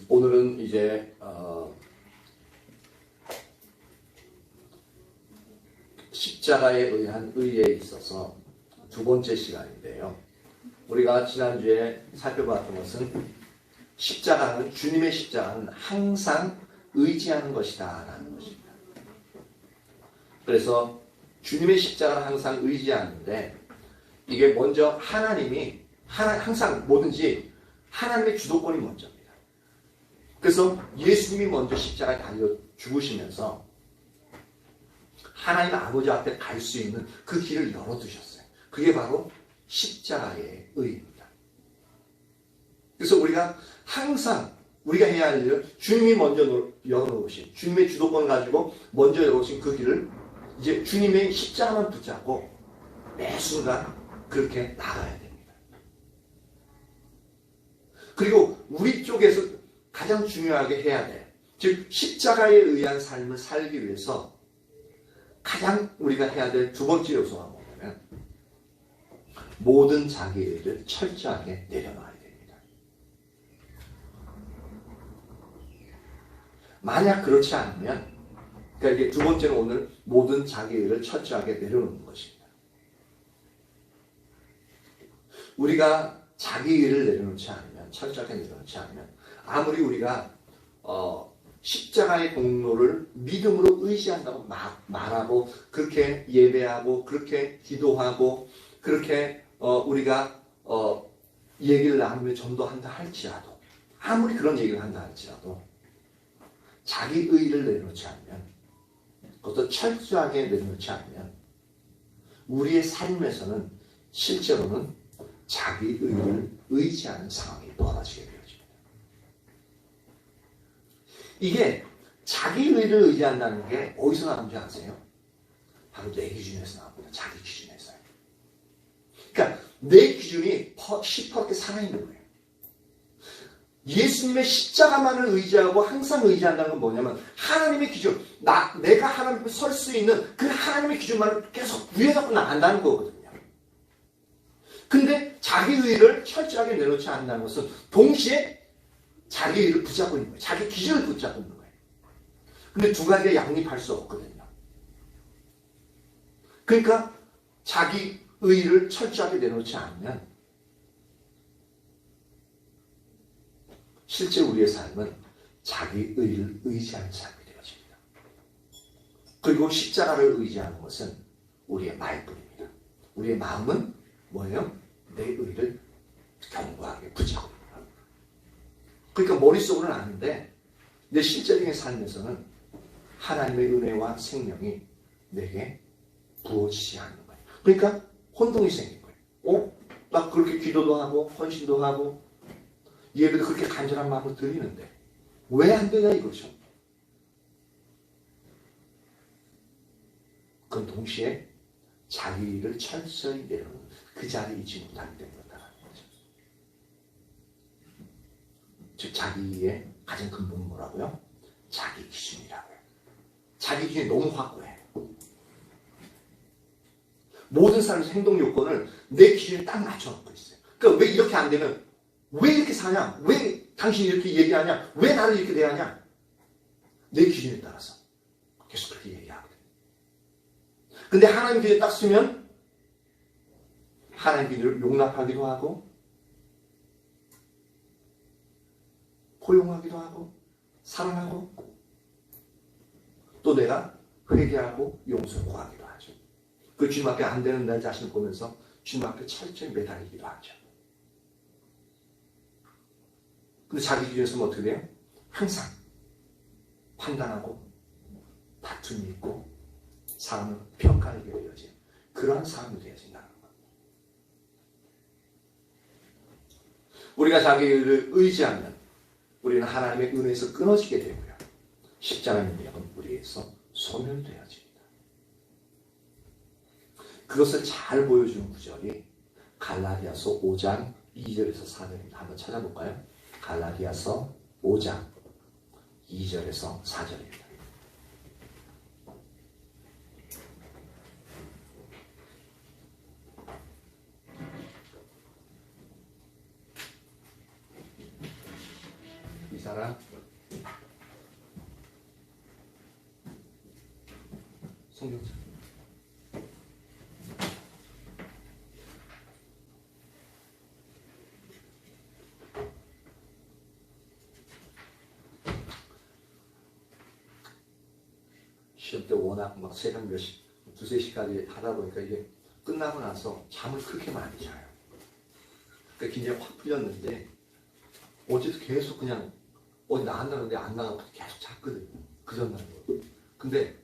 오늘은 이제 십자가에 의한 의에 있어서 두 번째 시간인데요. 우리가 지난주에 살펴봤던 것은 주님의 십자가는 항상 의지하는 것이다 라는 것입니다. 그래서 주님의 십자가는 항상 의지하는데, 이게 먼저 하나님이 항상 뭐든지 하나님의 주도권이 먼저입니다. 그래서 예수님이 먼저 십자가에 달려 죽으시면서 하나님 아버지 앞에 갈 수 있는 그 길을 열어두셨어요. 그게 바로 십자가의 의입니다. 그래서 우리가 항상 우리가 해야 할 일은 주님이 먼저 열어놓으신, 주님의 주도권 가지고 먼저 열어놓으신 그 길을 이제 주님의 십자가만 붙잡고 매 순간 그렇게 나가야 됩니다. 그리고 우리 쪽에서 가장 중요하게 해야 돼. 즉 십자가에 의한 삶을 살기 위해서 가장 우리가 해야 될 두 번째 요소가 뭐냐면, 모든 자기 일을 철저하게 내려놔야 됩니다. 만약 그렇지 않으면, 그러니까 이게 두 번째는 오늘 모든 자기 일을 철저하게 내려놓는 것입니다. 우리가 자기 일을 내려놓지 않으면, 철저하게 내려놓지 않으면, 아무리 우리가 십자가의 공로를 믿음으로 의지한다고 말하고, 그렇게 예배하고, 그렇게 기도하고, 그렇게 우리가 얘기를 나누며 전도한다 할지라도, 아무리 그런 얘기를 한다 할지라도 자기 의의를 내려놓지 않으면, 그것도 철저하게 내려놓지 않으면 우리의 삶에서는 실제로는 자기 의의를 의지하는 상황이 벌어지게 되어집니다. 이게 자기 의의를 의지한다는 게 어디서 나오는지 아세요? 바로 내 기준에서 나옵니다. 자기 기준에서요. 그러니까 내 기준이 시퍼렇게 살아있는 거예요. 예수님의 십자가만을 의지하고 항상 의지한다는 건 뭐냐면, 하나님의 기준, 내가 하나님 앞에 설 수 있는 그 하나님의 기준만을 계속 위에 갖고 나간다는 거거든요. 근데 자기 의의를 철저하게 내놓지 않는다는 것은 동시에 자기 의의를 붙잡고 있는 거예요. 자기 기준을 붙잡고 있는 거예요. 근데 두 가지가 양립할 수 없거든요. 그러니까 자기 의의를 철저하게 내놓지 않으면 실제 우리의 삶은 자기 의의를 의지하는 삶이 되어집니다. 그리고 십자가를 의지하는 것은 우리의 말뿐입니다. 우리의 마음은 뭐예요? 내 의의를 견고하게 붙잡고 있는 겁니다. 그러니까 머릿속으로는 아는데 내 실제적인 삶에서는 하나님의 은혜와 생명이 내게 부어지지 않는 거예요. 그러니까 혼동이 생긴 거예요. 나 그렇게 기도도 하고 헌신도 하고 예배도 그렇게 간절한 마음으로 드리는데 왜 안 되냐 이거죠. 그건 동시에 자기 일을 철저히 내려놓는 그 자리에 있지 못하기 때문이다라는 거죠. 즉 자기의 가장 근본은 뭐라고요? 자기 기준이라고요. 자기 기준이 너무 확고해. 모든 사람의 행동 요건을 내 기준에 딱 맞춰놓고 있어요. 그러니까 왜 이렇게 안 되면, 왜 이렇게 사냐? 왜 당신이 이렇게 얘기하냐? 왜 나를 이렇게 대하냐? 내 기준에 따라서 계속 그렇게 얘기하거든요. 근데 하나님 기준에 딱 쓰면 하나님 기준을 용납하기도 하고 포용하기도 하고 사랑하고 또 내가 회개하고 용서를 구하기도 하죠. 그 주님 앞에 안 되는 내 자신을 보면서 주님 앞에 철저히 매달리기도 하죠. 근데 자기 기준에서는 어떻게 돼요? 항상 판단하고 다툼이 있고 사람을 평가하게 되어져요. 그러한 사람이 되어진다는 겁니다. 우리가 자기를 의지하면 우리는 하나님의 은혜에서 끊어지게 되고요. 십자가의 능력은 우리에서 소멸되어집니다. 그것을 잘 보여주는 구절이 갈라디아서 5장 2절에서 4절입니다. 한번 찾아볼까요? 갈라디아서 5장 2절에서 4절입니다. 이 사람 송경자. 시험 때 워낙 막 새벽 몇 시, 2, 3시까지 하다 보니까 이게 끝나고 나서 잠을 그렇게 많이 자요. 그러니까 굉장히 확 풀렸는데 어제도 계속 그냥 어디 나간다는데 안 나가고 계속 잤거든요. 그 전날도. 근데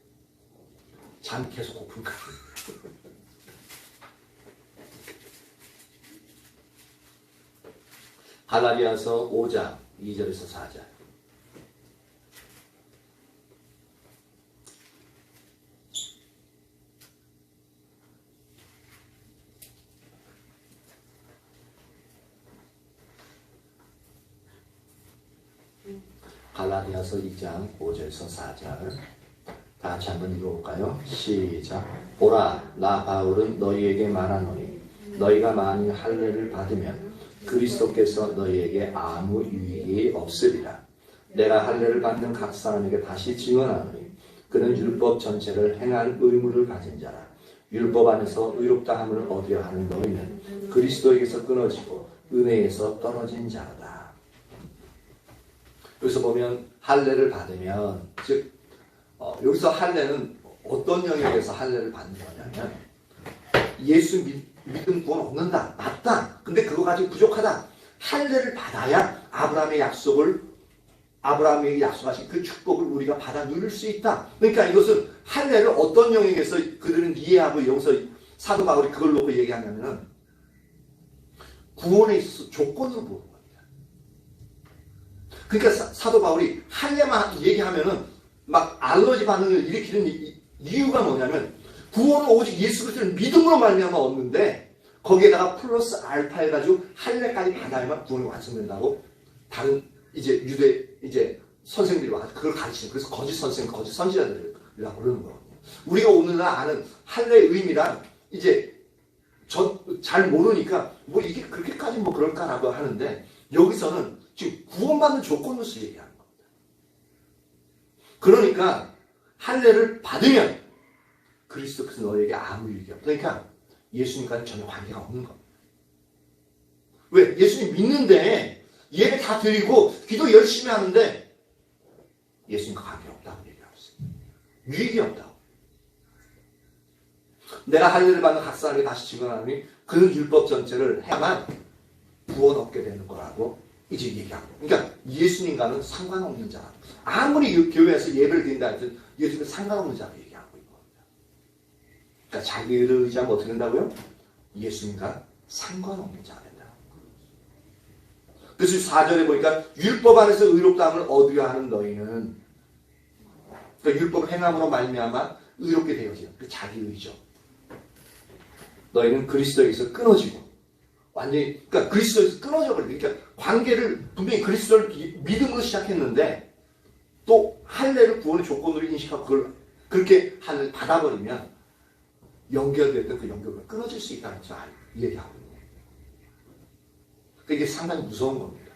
잠이 계속 고픈 거예요. 갈라디아서 5장 2절에서 4절. 갈라디아서 2장 5절에서 4절 다 같이 한번 읽어볼까요? 시작. 보라, 나 바울은 너희에게 말하노니 너희가 만일 할례를 받으면 그리스도께서 너희에게 아무 유익이 없으리라. 내가 할례를 받는 각 사람에게 다시 증언하노니 그는 율법 전체를 행한 의무를 가진 자라. 율법 안에서 의롭다 함을 얻으려 하는 너희는 그리스도에게서 끊어지고 은혜에서 떨어진 자라다. 여기서 보면 할례를 받으면 즉 여기서 할례는 어떤 영역에서 할례를 받는 거냐면 예수 믿음 구원 얻는다. 맞다. 근데 그거 가지고 부족하다. 할례를 받아야 아브라함의 약속하신 그 축복을 우리가 받아 누릴 수 있다. 그러니까 이것은 할례를 어떤 영역에서 그들은 이해하고 여기서 사도 바울이 그걸 놓고 얘기하냐면은 구원에 있어서 조건으로 보는 겁니다. 그러니까 사도 바울이 할례만 얘기하면은 막 알러지 반응을 일으키는 이유가 뭐냐면 구원은 오직 예수 그리스도를 믿음으로 말미암아 얻는데 거기에다가 플러스 알파 해가지고 할례까지 받아야만 구원이 완성된다고 다른 이제 유대 이제 선생들이 와서 그걸 가르치는 그래서 거짓 선생, 거짓 선지자들이라고 그러는 거거든요. 우리가 오늘날 아는 할례의 의미란 이제 잘 모르니까 뭐 이게 그렇게까지 뭐 그럴까라고 하는데 여기서는 지금 구원받는 조건으로서 얘기하는 겁니다. 그러니까 할례를 받으면 그리스도께서 너에게 아무 유익이 없다. 그러니까 예수님과는 전혀 관계가 없는 겁니다. 왜? 예수님 믿는데 예배 다 드리고 기도 열심히 하는데 예수님과 관계 없다고 얘기하고 있어요. 유익이 없다고. 내가 할례를 받는 각 사람에게 다시 증언하니 그는 율법 전체를 해야만 구원 얻게 되는 거라고 이제 얘기하고. 그러니까 예수님과는 상관없는 자라. 아무리 교회에서 예배를 드린다 해도 예수님과 상관없는 자로 얘기하고 있는 겁니다. 그러니까 자기를 의지하면 어떻게 된다고요? 예수님과 상관없는 자가 된다. 그래서 4절에 보니까 율법 안에서 의롭다함을 얻으려 하는 너희는 그러니까 율법 행함으로 말미암아 의롭게 되어지는 그 자기 의죠. 너희는 그리스도에게서 끊어지고 완전히 그러니까 그리스도에서 끊어져 버리고 그러니까 관계를 분명히 그리스도를 믿음으로 시작했는데 또 할례를 구원의 조건으로 인식하고 그걸 그렇게 받아버리면 연결됐던 그 연결이 끊어질 수 있다는 것을 얘기하고 있는 거예요. 그러니까 이게 상당히 무서운 겁니다.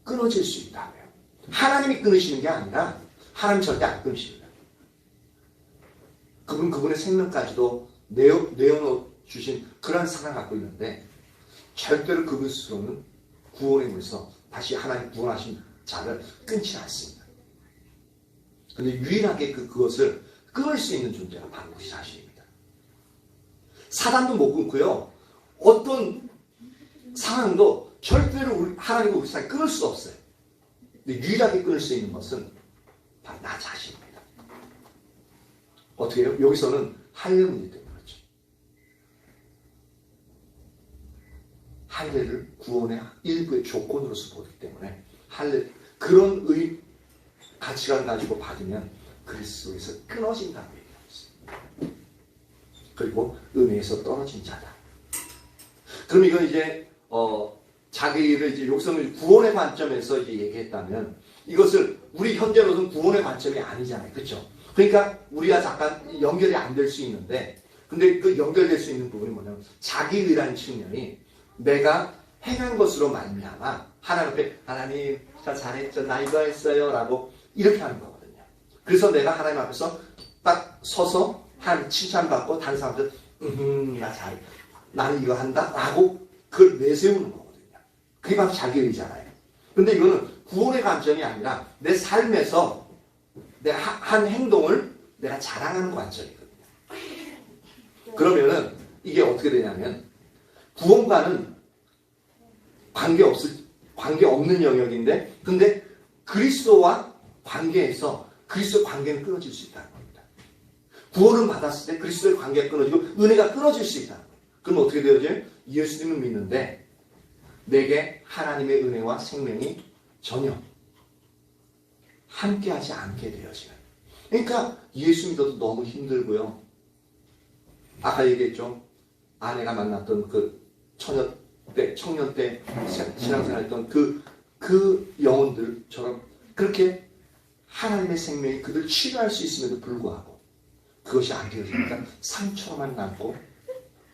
끊어질 수 있다고요. 하나님이 끊으시는 게 아니라 하나님 절대 안 끊으십니다. 그분의 생명까지도 내어놓 주신 그런 사랑을 갖고 있는데 절대로 그분 스스로는 구원의 문에서 다시 하나님 구원하신 자를 끊지 않습니다. 그런데 유일하게 그것을 끊을 수 있는 존재가 바로 우리 자신입니다. 사단도 못 끊고요. 어떤 상황도 절대로 하나님과 우리 사이에 끊을 수 없어요. 근데 유일하게 끊을 수 있는 것은 바로 나 자신입니다. 어떻게 해요? 여기서는 할례 문제 때문에 그렇죠. 할례를 구원의 일부의 조건으로서 보기 때문에 할례 그런 가치관을 가지고 받으면 그리스도에서 끊어진다고 얘기하고 있습니다. 그리고 은혜에서 떨어진 자다. 그럼 이건 이제 자기를 이제 여기서는 구원의 관점에서 이제 얘기했다면 이것을 우리 현재로서는 구원의 관점이 아니잖아요, 그렇죠? 그러니까 우리가 잠깐 연결이 안 될 수 있는데, 근데 그 연결될 수 있는 부분이 뭐냐면 자기의라는 측면이 내가 행한 것으로 말미암아 하나님 앞에 하나님 저 잘했죠 나 이거 했어요 라고 이렇게 하는 거거든요. 그래서 내가 하나님 앞에서 딱 서서 한 칭찬받고 다른 사람들 나 잘해 나는 이거 한다 라고 그걸 내세우는 거거든요. 그게 바로 자기의잖아요. 근데 이거는 구원의 관점이 아니라 내 삶에서 내가 한 행동을 내가 자랑하는 관점이거든요. 그러면은 이게 어떻게 되냐면 구원과는 관계없는 영역인데 근데 그리스도와 관계에서 그리스도의 관계는 끊어질 수 있다는 겁니다. 구원을 받았을 때 그리스도의 관계가 끊어지고 은혜가 끊어질 수 있다는 거예요. 그럼 어떻게 되어져요? 예수님을 믿는데 내게 하나님의 은혜와 생명이 전혀 함께하지 않게 되어지는. 그러니까 예수 믿어도 너무 힘들고요. 아까 얘기했죠. 아내가 만났던 그 청년 때 신앙생활했던 그 영혼들처럼 그렇게 하나님의 생명이 그들 치료할 수 있음에도 불구하고 그것이 안 되어지니까 상처로만 남고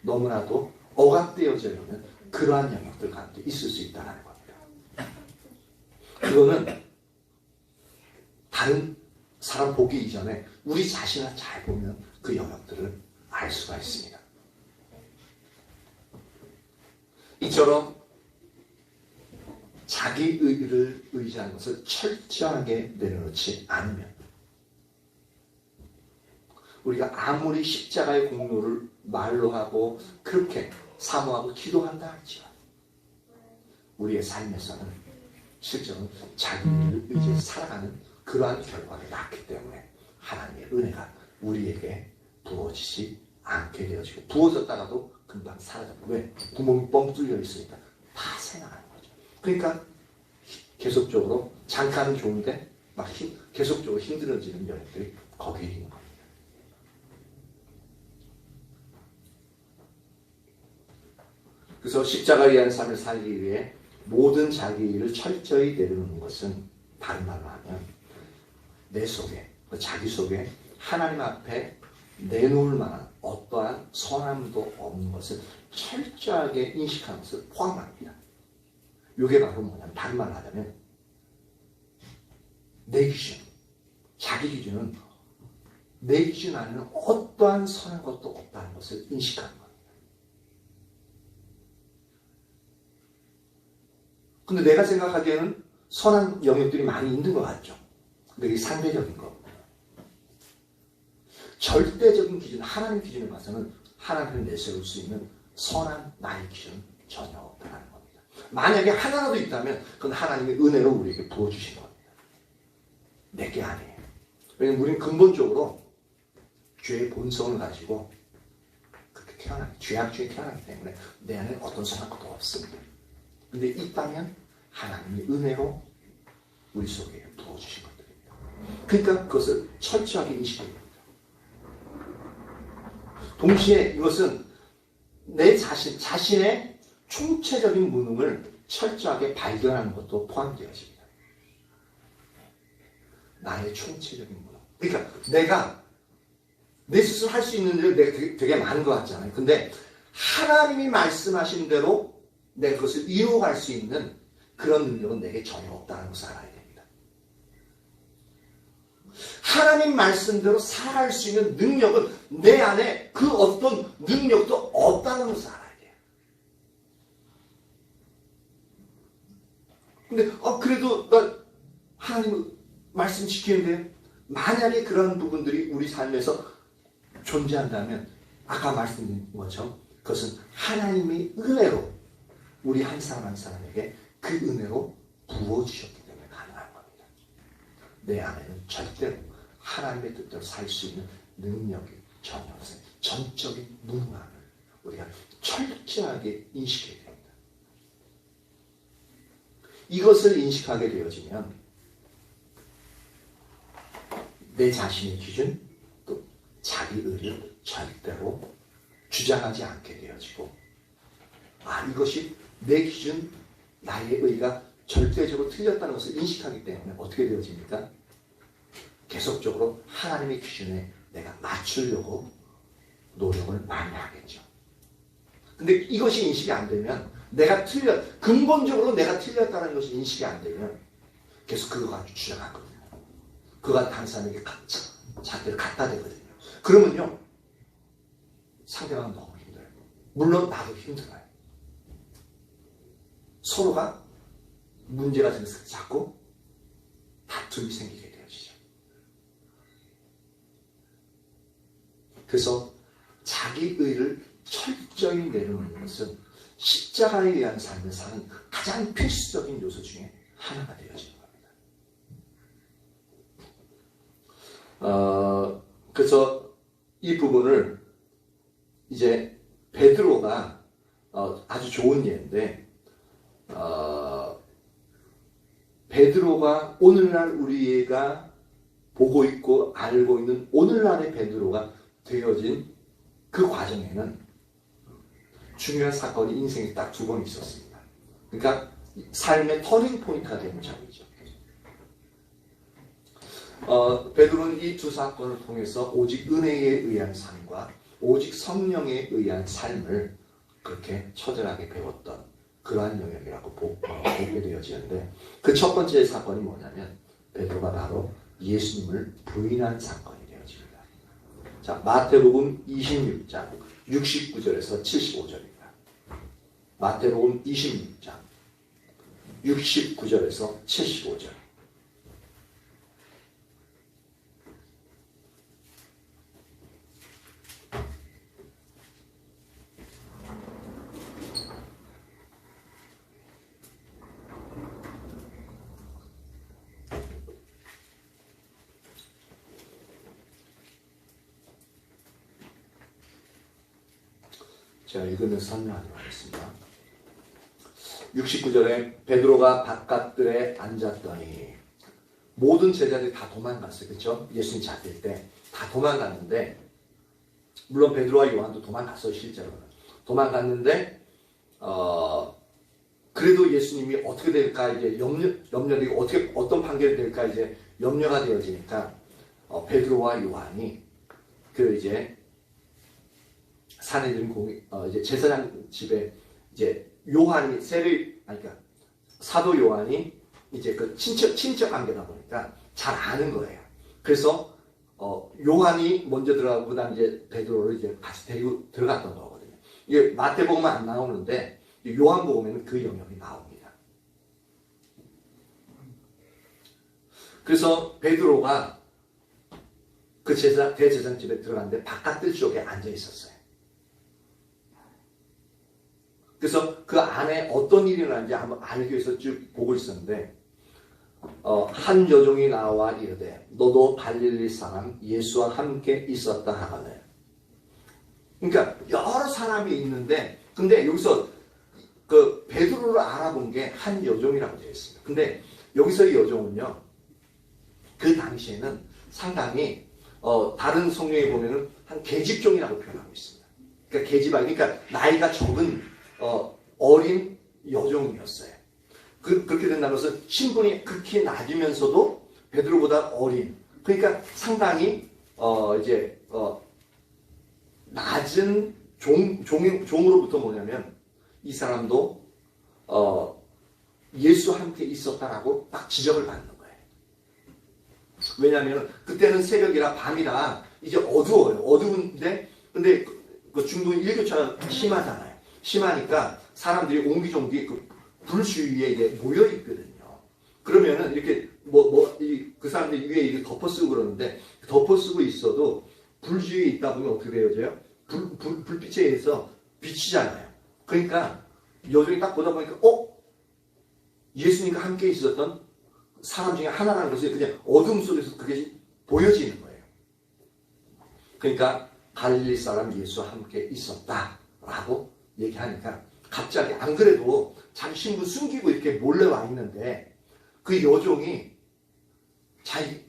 너무나도 억압되어져 있는 그러한 영역들 가운데 있을 수 있다는 겁니다. 그거는 다른 사람 보기 이전에 우리 자신을 잘 보면 그 영역들을 알 수가 있습니다. 이처럼 자기 의를 의지하는 것을 철저하게 내려놓지 않으면 우리가 아무리 십자가의 공로를 말로 하고 그렇게 사모하고 기도한다 할지라도 우리의 삶에서는 실제로는 자기 의를 의지해 살아가는 그러한 결과를 낳기 때문에 하나님의 은혜가 우리에게 부어지지 않게 되어지고 부어졌다가도 금방 사라져요. 왜? 구멍이 뻥 뚫려 있으니까 다 새나가는 거죠. 그러니까 계속적으로 잠깐은 좋은데 막 계속적으로 힘들어지는 영역들이 거기에 있는 겁니다. 그래서 십자가에 의한 삶을 살기 위해 모든 자기 일을 철저히 내려놓는 것은 다른 말로 하면 내 속에, 자기 속에 하나님 앞에 내놓을 만한 어떠한 선함도 없는 것을 철저하게 인식하는 것을 포함합니다. 이게 바로 뭐냐면 다른 말로 하자면 내 기준, 자기 기준은 내 기준 안에는 어떠한 선한 것도 없다는 것을 인식하는 겁니다. 근데 내가 생각하기에는 선한 영역들이 많이 있는 것 같죠. 근데 이게 상대적인 거. 절대적인 기준, 하나님 기준에 봐서는 하나님을 내세울 수 있는 선한 나의 기준은 전혀 없다는 겁니다. 만약에 하나라도 있다면 그건 하나님의 은혜로 우리에게 부어주신 겁니다. 내게 아니에요. 왜냐하면 우리는 근본적으로 죄의 본성을 가지고 그렇게 죄악 중에 태어나기 때문에 내 안에 어떤 선한 것도 없습니다. 근데 있다면 하나님의 은혜로 우리 속에 부어주신 것들입니다. 그러니까 그것을 철저하게 인식해야 됩니다. 동시에 이것은 내 자신의 총체적인 무능을 철저하게 발견하는 것도 포함되어집니다. 나의 총체적인 무능. 그러니까 내가 내 스스로 할 수 있는 일을 내가 되게 많은 것 같잖아요. 근데 하나님이 말씀하신 대로 내가 그것을 이루어갈 수 있는 그런 능력은 내게 전혀 없다는 것을 알아야 됩니다. 하나님 말씀대로 살아갈 수 있는 능력은 내 안에 그 어떤 능력도 없다는 것을 알아야 돼요. 근데 그래도 나 하나님 말씀 지키는데 만약에 그런 부분들이 우리 삶에서 존재한다면 아까 말씀드린 것처럼 그것은 하나님의 은혜로 우리 한 사람 한 사람에게 그 은혜로 부어주셨기 때문에 가능한 겁니다. 내 안에는 절대로 하나님의 뜻대로 살 수 있는 능력이 전혀 없어요. 전적인 무능함을 우리가 철저하게 인식해야 됩니다. 이것을 인식하게 되어지면 내 자신의 기준 또 자기 의를 절대로 주장하지 않게 되어지고 이것이 내 기준 나의 의가 절대적으로 틀렸다는 것을 인식하기 때문에 어떻게 되어집니까? 계속적으로 하나님의 기준에 내가 맞추려고 노력을 많이 하겠죠. 근데 이것이 인식이 안 되면 근본적으로 내가 틀렸다는 것이 인식이 안 되면 계속 그거 가지고 주장하거든요. 그가 다른 사람에게 잣대를 갖다 대거든요. 그러면요, 상대방은 너무 힘들어요. 물론 나도 힘들어요. 서로가 문제가 생겨서 자꾸 다툼이 생기게 되어지죠. 그래서 자기 의를 철저히 내려놓는 것은 십자가에 의한 삶을 사는 가장 필수적인 요소 중에 하나가 되어지는 겁니다. 그래서 이 부분을 이제 베드로가 아주 좋은 예인데, 베드로가 오늘날 우리가 보고 있고 알고 있는 오늘날의 베드로가 되어진 그 과정에는 중요한 사건이 인생에 딱 두 번 있었습니다. 그러니까 삶의 터닝 포인트가 되는 점이죠. 베드로는 이 두 사건을 통해서 오직 은혜에 의한 삶과 오직 성령에 의한 삶을 그렇게 처절하게 배웠던 그러한 영역이라고 보게 되어지는데, 그 첫 번째 사건이 뭐냐면 베드로가 바로 예수님을 부인한 사건이 되어집니다. 자, 마태복음 26장 69절에서 75절입니다. 마태복음 26장 69절에서 75절. 제가 읽으면서 설명하도록 하겠습니다. 69절에 베드로가 바깥들에 앉았더니 모든 제자들이 다 도망갔어요. 그렇죠? 예수님 잡힐 때 다 도망갔는데, 물론 베드로와 요한도 도망갔어요. 실제로는 도망갔는데 그래도 예수님이 어떻게 될까 이제 염려되고 어떤 판결이 될까 이제 염려가 되어지니까 베드로와 요한이 그 이제 산헤드린 이제 제사장 집에 이제 요한이 그러니까 사도 요한이 이제 그 친척 관계다 보니까 잘 아는 거예요. 그래서 요한이 먼저 들어가고 그다음 이제 베드로를 이제 같이 데리고 들어갔던 거거든요. 이게 마태복음은 안 나오는데 요한복음에는 그 영역이 나옵니다. 그래서 베드로가 그 대제사장 집에 들어갔는데 바깥들 쪽에 앉아 있었어요. 그래서 그 안에 어떤 일이 일어나는지 한번 알기 위해서 쭉 보고 있었는데, 한 여종이 나와 이르되 너도 갈릴리 사람 예수와 함께 있었다 하거늘. 그러니까 여러 사람이 있는데, 근데 여기서 그 베드로를 알아본 게 한 여종이라고 되어 있습니다. 근데 여기서의 여종은요, 그 당시에는 상당히 다른 성경에 보면은 한 계집종이라고 표현하고 있습니다. 그러니까 그러니까 나이가 적은 어린 여종이었어요. 그렇게 된다는 것은 신분이 극히 낮으면서도 베드로보다 어린, 그러니까 상당히 낮은 종으로부터 뭐냐면 이 사람도 예수와 함께 있었다라고 딱 지적을 받는 거예요. 왜냐하면 그때는 새벽이라 밤이라 이제 어두워요. 어두운데 근데 그 중동 일교차가 심하잖아요. 심하니까 사람들이 옹기종기 불 주위에 이제 모여 있거든요. 그러면은 이렇게 그 사람들 위에 이렇게 덮어쓰고 그러는데, 덮어쓰고 있어도 불 주위에 있다 보면 어떻게 되어져요? 불빛에 의해서 비치잖아요. 그러니까 여종이 딱 보다 보니까 예수님과 함께 있었던 사람 중에 하나라는 것이 그냥 어둠 속에서 그게 보여지는 거예요. 그러니까 갈릴리 사람 예수와 함께 있었다라고 얘기하니까 갑자기, 안 그래도 자기 신분 숨기고 이렇게 몰래 와 있는데 그 여종이 자기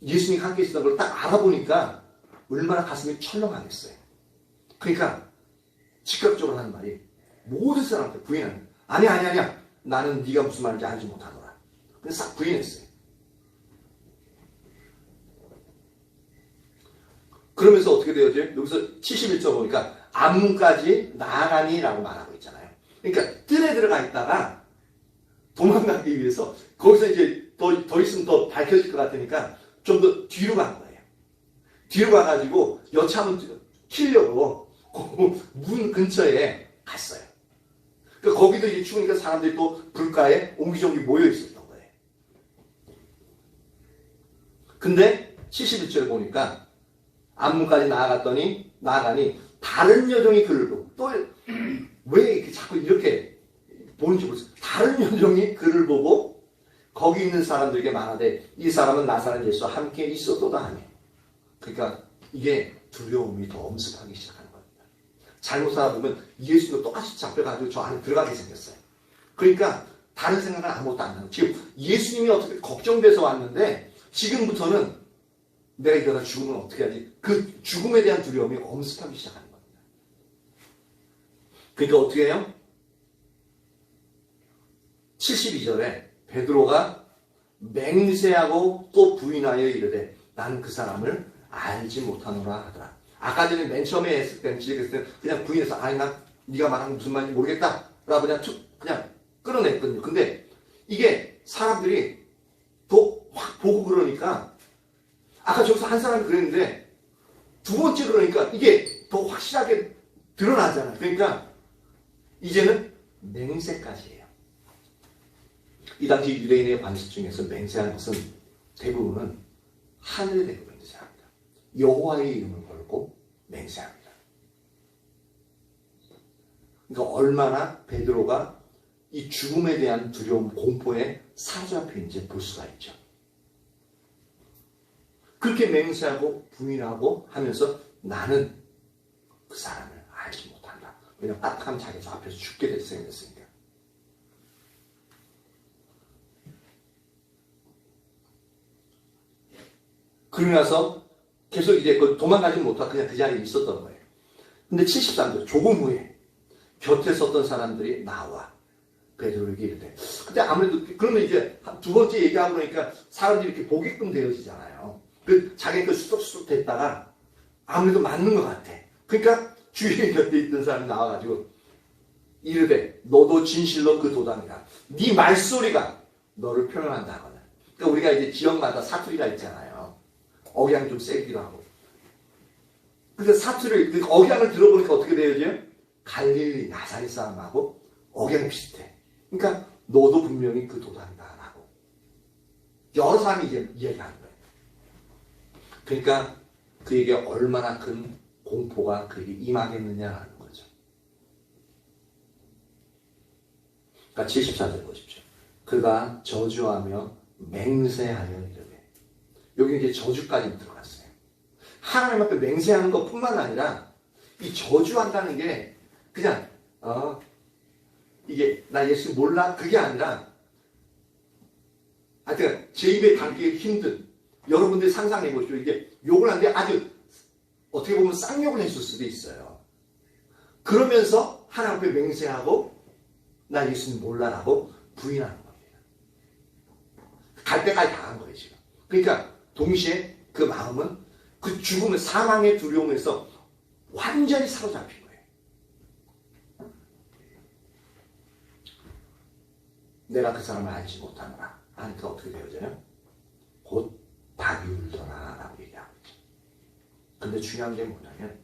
예수님과 함께 있었던 걸 딱 알아보니까 얼마나 가슴이 철렁하겠어요. 그러니까 즉각적으로 하는 말이 모든 사람한테 부인하는, 아니야 나는 네가 무슨 말인지 알지 못하더라. 그래서 싹 부인했어요. 그러면서 어떻게 되어져요? 여기서 71절 보니까 앞문까지 나아가니라고 말하고 있잖아요. 그러니까 뜰에 들어가 있다가 도망가기 위해서 거기서 이제 더 있으면 더 밝혀질 것 같으니까 좀 더 뒤로 간 거예요. 뒤로 가가지고 여차하면 키려고 문 근처에 갔어요. 그러니까 거기도 이제 추우니까 사람들이 또 불가에 옹기종기 모여 있었던 거예요. 근데 71절에 보니까 앞문까지 나아가니 다른 여종이 그를 보고 또 왜 이렇게 자꾸 이렇게 보는지 모르겠어요. 다른 여종이 그를 보고 거기 있는 사람들에게 말하되 이 사람은 나사렛 예수와 함께 있었도다 하며. 그러니까 이게 두려움이 더 엄습하기 시작하는 겁니다. 잘못 살아보면 예수도 똑같이 잡혀가지고 저 안에 들어가게 생겼어요. 그러니까 다른 생각은 아무것도 안 나요. 지금 예수님이 어떻게 걱정돼서 왔는데 지금부터는 내가 이러다 죽으면 어떻게 하지? 그 죽음에 대한 두려움이 엄습하기 시작하는 겁니다. 그러니까 어떻게 해요? 72절에 베드로가 맹세하고 또 부인하여 이르되 나는 그 사람을 알지 못하노라 하더라. 아까 전에 맨 처음에 했을 때는 지적했을 때 그냥 부인해서 아니 나 네가 말하는 무슨 말인지 모르겠다 라고 그냥 끌어냈거든요. 근데 이게 사람들이 더 확 보고 그러니까 아까 저기서 한 사람이 그랬는데 두 번째 그러니까 이게 더 확실하게 드러나잖아요. 그러니까 이제는 맹세까지 해요. 이 당시 유대인의 관습 중에서 맹세하는 것은 대부분은 하늘에 대고 맹세합니다. 여호와의 이름을 걸고 맹세합니다. 그러니까 얼마나 베드로가 이 죽음에 대한 두려움, 공포에 사로잡혀 있는지 볼 수가 있죠. 그렇게 맹세하고 부인하고 하면서 나는 그 사람을 알지 못한다. 왜냐하면 딱하면 자기 앞에서 죽게 될 생각이었으니까. 그러고 나서 계속 이제 도망가지 못하고 그냥 그 자리에 있었던 거예요. 근데 73절 조금 후에 곁에 섰던 사람들이 나와 베드로에게 이르되 근데 아무래도 그러면 이제 두 번째 얘기하고 그러니까 사람들이 이렇게 보게끔 되어지잖아요. 자기가 수덕수덕 됐다가 아무래도 맞는 것 같아. 그러니까 주위에 곁에 있던 사람이 나와가지고 이르되 너도 진실로 그 도당이다. 네 말소리가 너를 표명한다 하거든. 그러니까 우리가 이제 지역마다 사투리가 있잖아요. 억양이 좀 세기도 하고. 근데 사투리, 억양을 들어보니까 어떻게 되어져요? 갈릴리 나사렛 사람하고 억양이 비슷해. 그러니까 너도 분명히 그 도당이다 라고 여러 사람이 이제 이야기하는 거예요. 그러니까 그에게 얼마나 큰 공포가 그에게 임하겠느냐라는 거죠. 그러니까 74절 보십시오. 그가 저주하며 맹세하여 이르되 여기 이제 저주까지 들어갔어요. 하나님 앞에 맹세하는 것뿐만 아니라 이 저주한다는 게 그냥 이게 나 예수 몰라 그게 아니라 하여튼 제 입에 담기 힘든 여러분들이 상상해 보십시오. 이게 욕을 하는데 아주 어떻게 보면 쌍욕을 했을 수도 있어요. 그러면서 하나님 앞에 맹세하고 나 예수님 몰라라고 부인하는 겁니다. 갈 때까지 당한 거예요 지금. 그러니까 동시에 그 마음은 그 죽음의 사망의 두려움에서 완전히 사로잡힌 거예요. 내가 그 사람을 알지 못하노라 하니까 어떻게 되어져요? 곧 닭이 울더라 라고 얘기하고 있죠. 근데 중요한 게 뭐냐면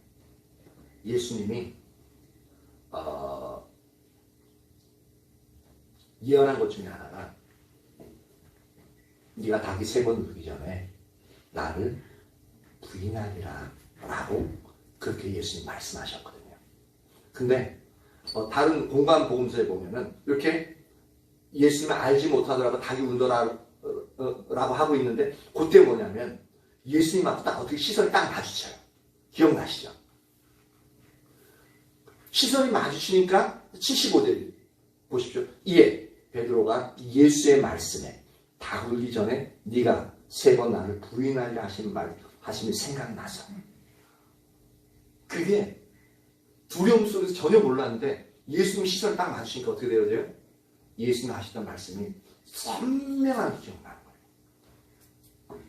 예수님이 예언한 것 중에 하나가 네가 닭이 3번 울기 전에 나를 부인하리라 라고 그렇게 예수님 말씀하셨거든요. 근데 다른 공간 복음서에 보면은 이렇게 예수님을 알지 못하더라도 닭이 울더라 라고 하고 있는데 그때 뭐냐면 예수님 앞에 딱 어떻게 시선이 딱 마주쳐요. 기억나시죠? 시선이 마주치니까 75절 보십시오. 이에 베드로가 예수의 말씀에 닭 울기 전에 네가 3번 나를 부인하리라 하심이 생각나서 그게 두려움 속에서 전혀 몰랐는데 예수님 시선을 딱 마주치니까 어떻게 되어져요? 예수님 하시던 말씀이 선명하게 기억나는 거예요.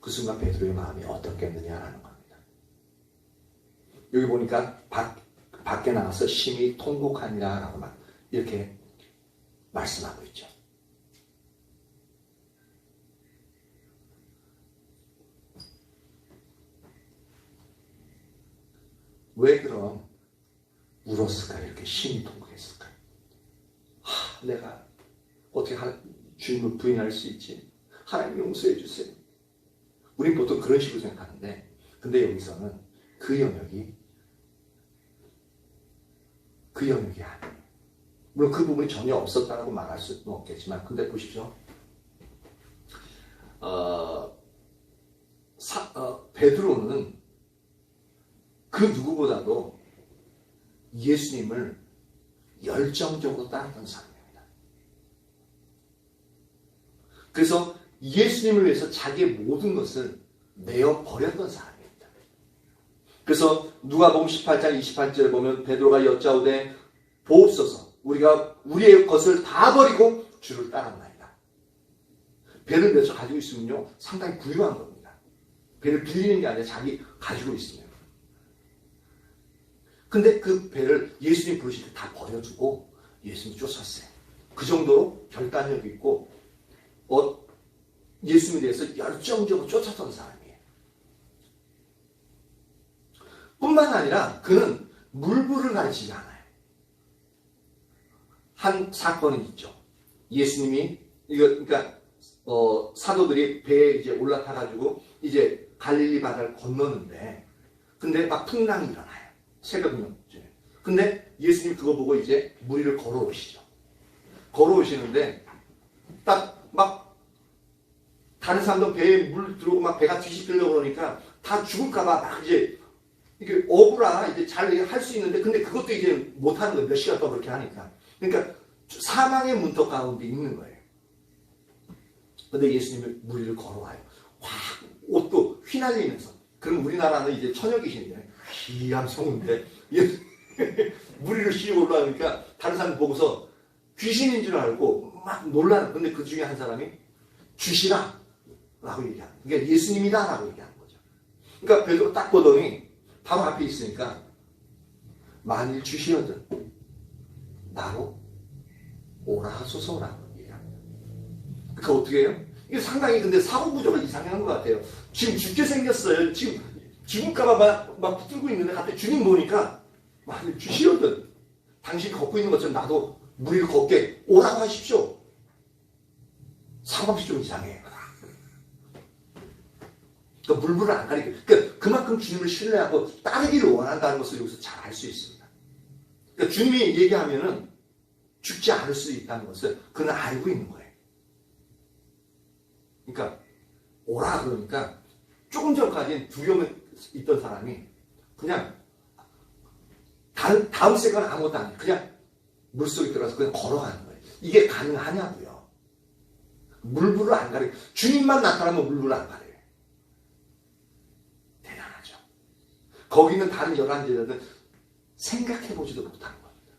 그 순간 베드로의 마음이 어떻겠느냐라는 겁니다. 여기 보니까 밖에 나가서 심히 통곡하니라 라고 이렇게 말씀하고 있죠. 왜 그럼 울었을까? 이렇게 심히 통곡했을까? 내가 어떻게 주님을 부인할 수 있지? 하나님 용서해 주세요. 우린 보통 그런 식으로 생각하는데, 근데 여기서는 그 영역이 아니에요. 물론 그 부분이 전혀 없었다고 말할 수는 없겠지만, 근데 보십시오. 베드로는 그 누구보다도 예수님을 열정적으로 따랐던 사람입니다. 그래서 예수님을 위해서 자기의 모든 것을 내어 버렸던 사람입니다. 그래서 누가복음 18장 28절에 보면 베드로가 여짜오되 보옵소서 우리가 우리의 것을 다 버리고 주를 따랐나이다. 배를 몇 척 가지고 있으면요 상당히 부유한 겁니다. 배를 빌리는 게 아니라 자기 가지고 있으면. 근데 그 배를 예수님 부르실 때 다 버려두고 예수님 쫓았어요. 그 정도로 결단력 있고 예수님에 대해서 열정적으로 쫓았던 사람이에요. 뿐만 아니라 그는 물불을 가리치지 않아요. 한 사건이 있죠. 예수님이 그러니까 사도들이 배에 이제 올라타가지고 이제 갈릴리 바다를 건너는데, 근데 막 풍랑이 일어나요. 새벽녘쯤에. 근데 예수님 그거 보고 이제 물 위를 걸어오시죠. 걸어오시는데 딱 막 다른 사람도 배에 물 들어오고 막 배가 뒤집히려고 그러니까 다 죽을까봐 막 이제 이게 억울하 이제 잘 할 수 있는데, 근데 그것도 이제 못하는 거예요. 몇 시간 동안 그렇게 하니까. 그러니까 사망의 문턱 가운데 있는 거예요. 근데 예수님이 물 위를 걸어와요. 확 옷도 휘날리면서. 그럼 우리나라는 이제 처녀 귀신이잖아요. 귀한 성인데 물 위로 씌고 올라가니까 다른 사람 보고서 귀신인 줄 알고 막 놀라는. 근데 그 중에 한 사람이 주시라 라고 얘기하는. 그러니까 예수님이다 라고 얘기하는 거죠. 그러니까 베드로 딱 보더니 바로 앞에 있으니까 만일 주시거든 나로 오라 하소서라고 얘기합니다. 그러니까 어떻게 해요? 이게 상당히 근데 사고 구조가 이상한 것 같아요. 지금 죽게 생겼어요. 지금 죽을까봐 막 붙들고 있는데 갑자기 주님 보니까 만일 주시거든 당신이 걷고 있는 것처럼 나도 물 위를 걷게 오라고 하십시오. 상황이 좀 이상해요. 그러니까 물불을 안 가리고, 그러니까 그만큼 주님을 신뢰하고 따르기를 원한다는 것을 여기서 잘 알 수 있습니다. 그러니까 주님이 얘기하면은 죽지 않을 수 있다는 것을 그는 알고 있는 거예요. 그러니까 오라 그러니까 조금 전까지는 두려움에 있던 사람이 그냥 다음 세컨은 아무것도 안 해요. 그냥 물속에 들어가서 그냥 걸어가는 거예요. 이게 가능하냐고요. 물불을 안 가려요. 주님만 나타나면 물불을 안 가려요. 대단하죠. 거기 있는 다른 11제자들은 생각해보지도 못한 겁니다.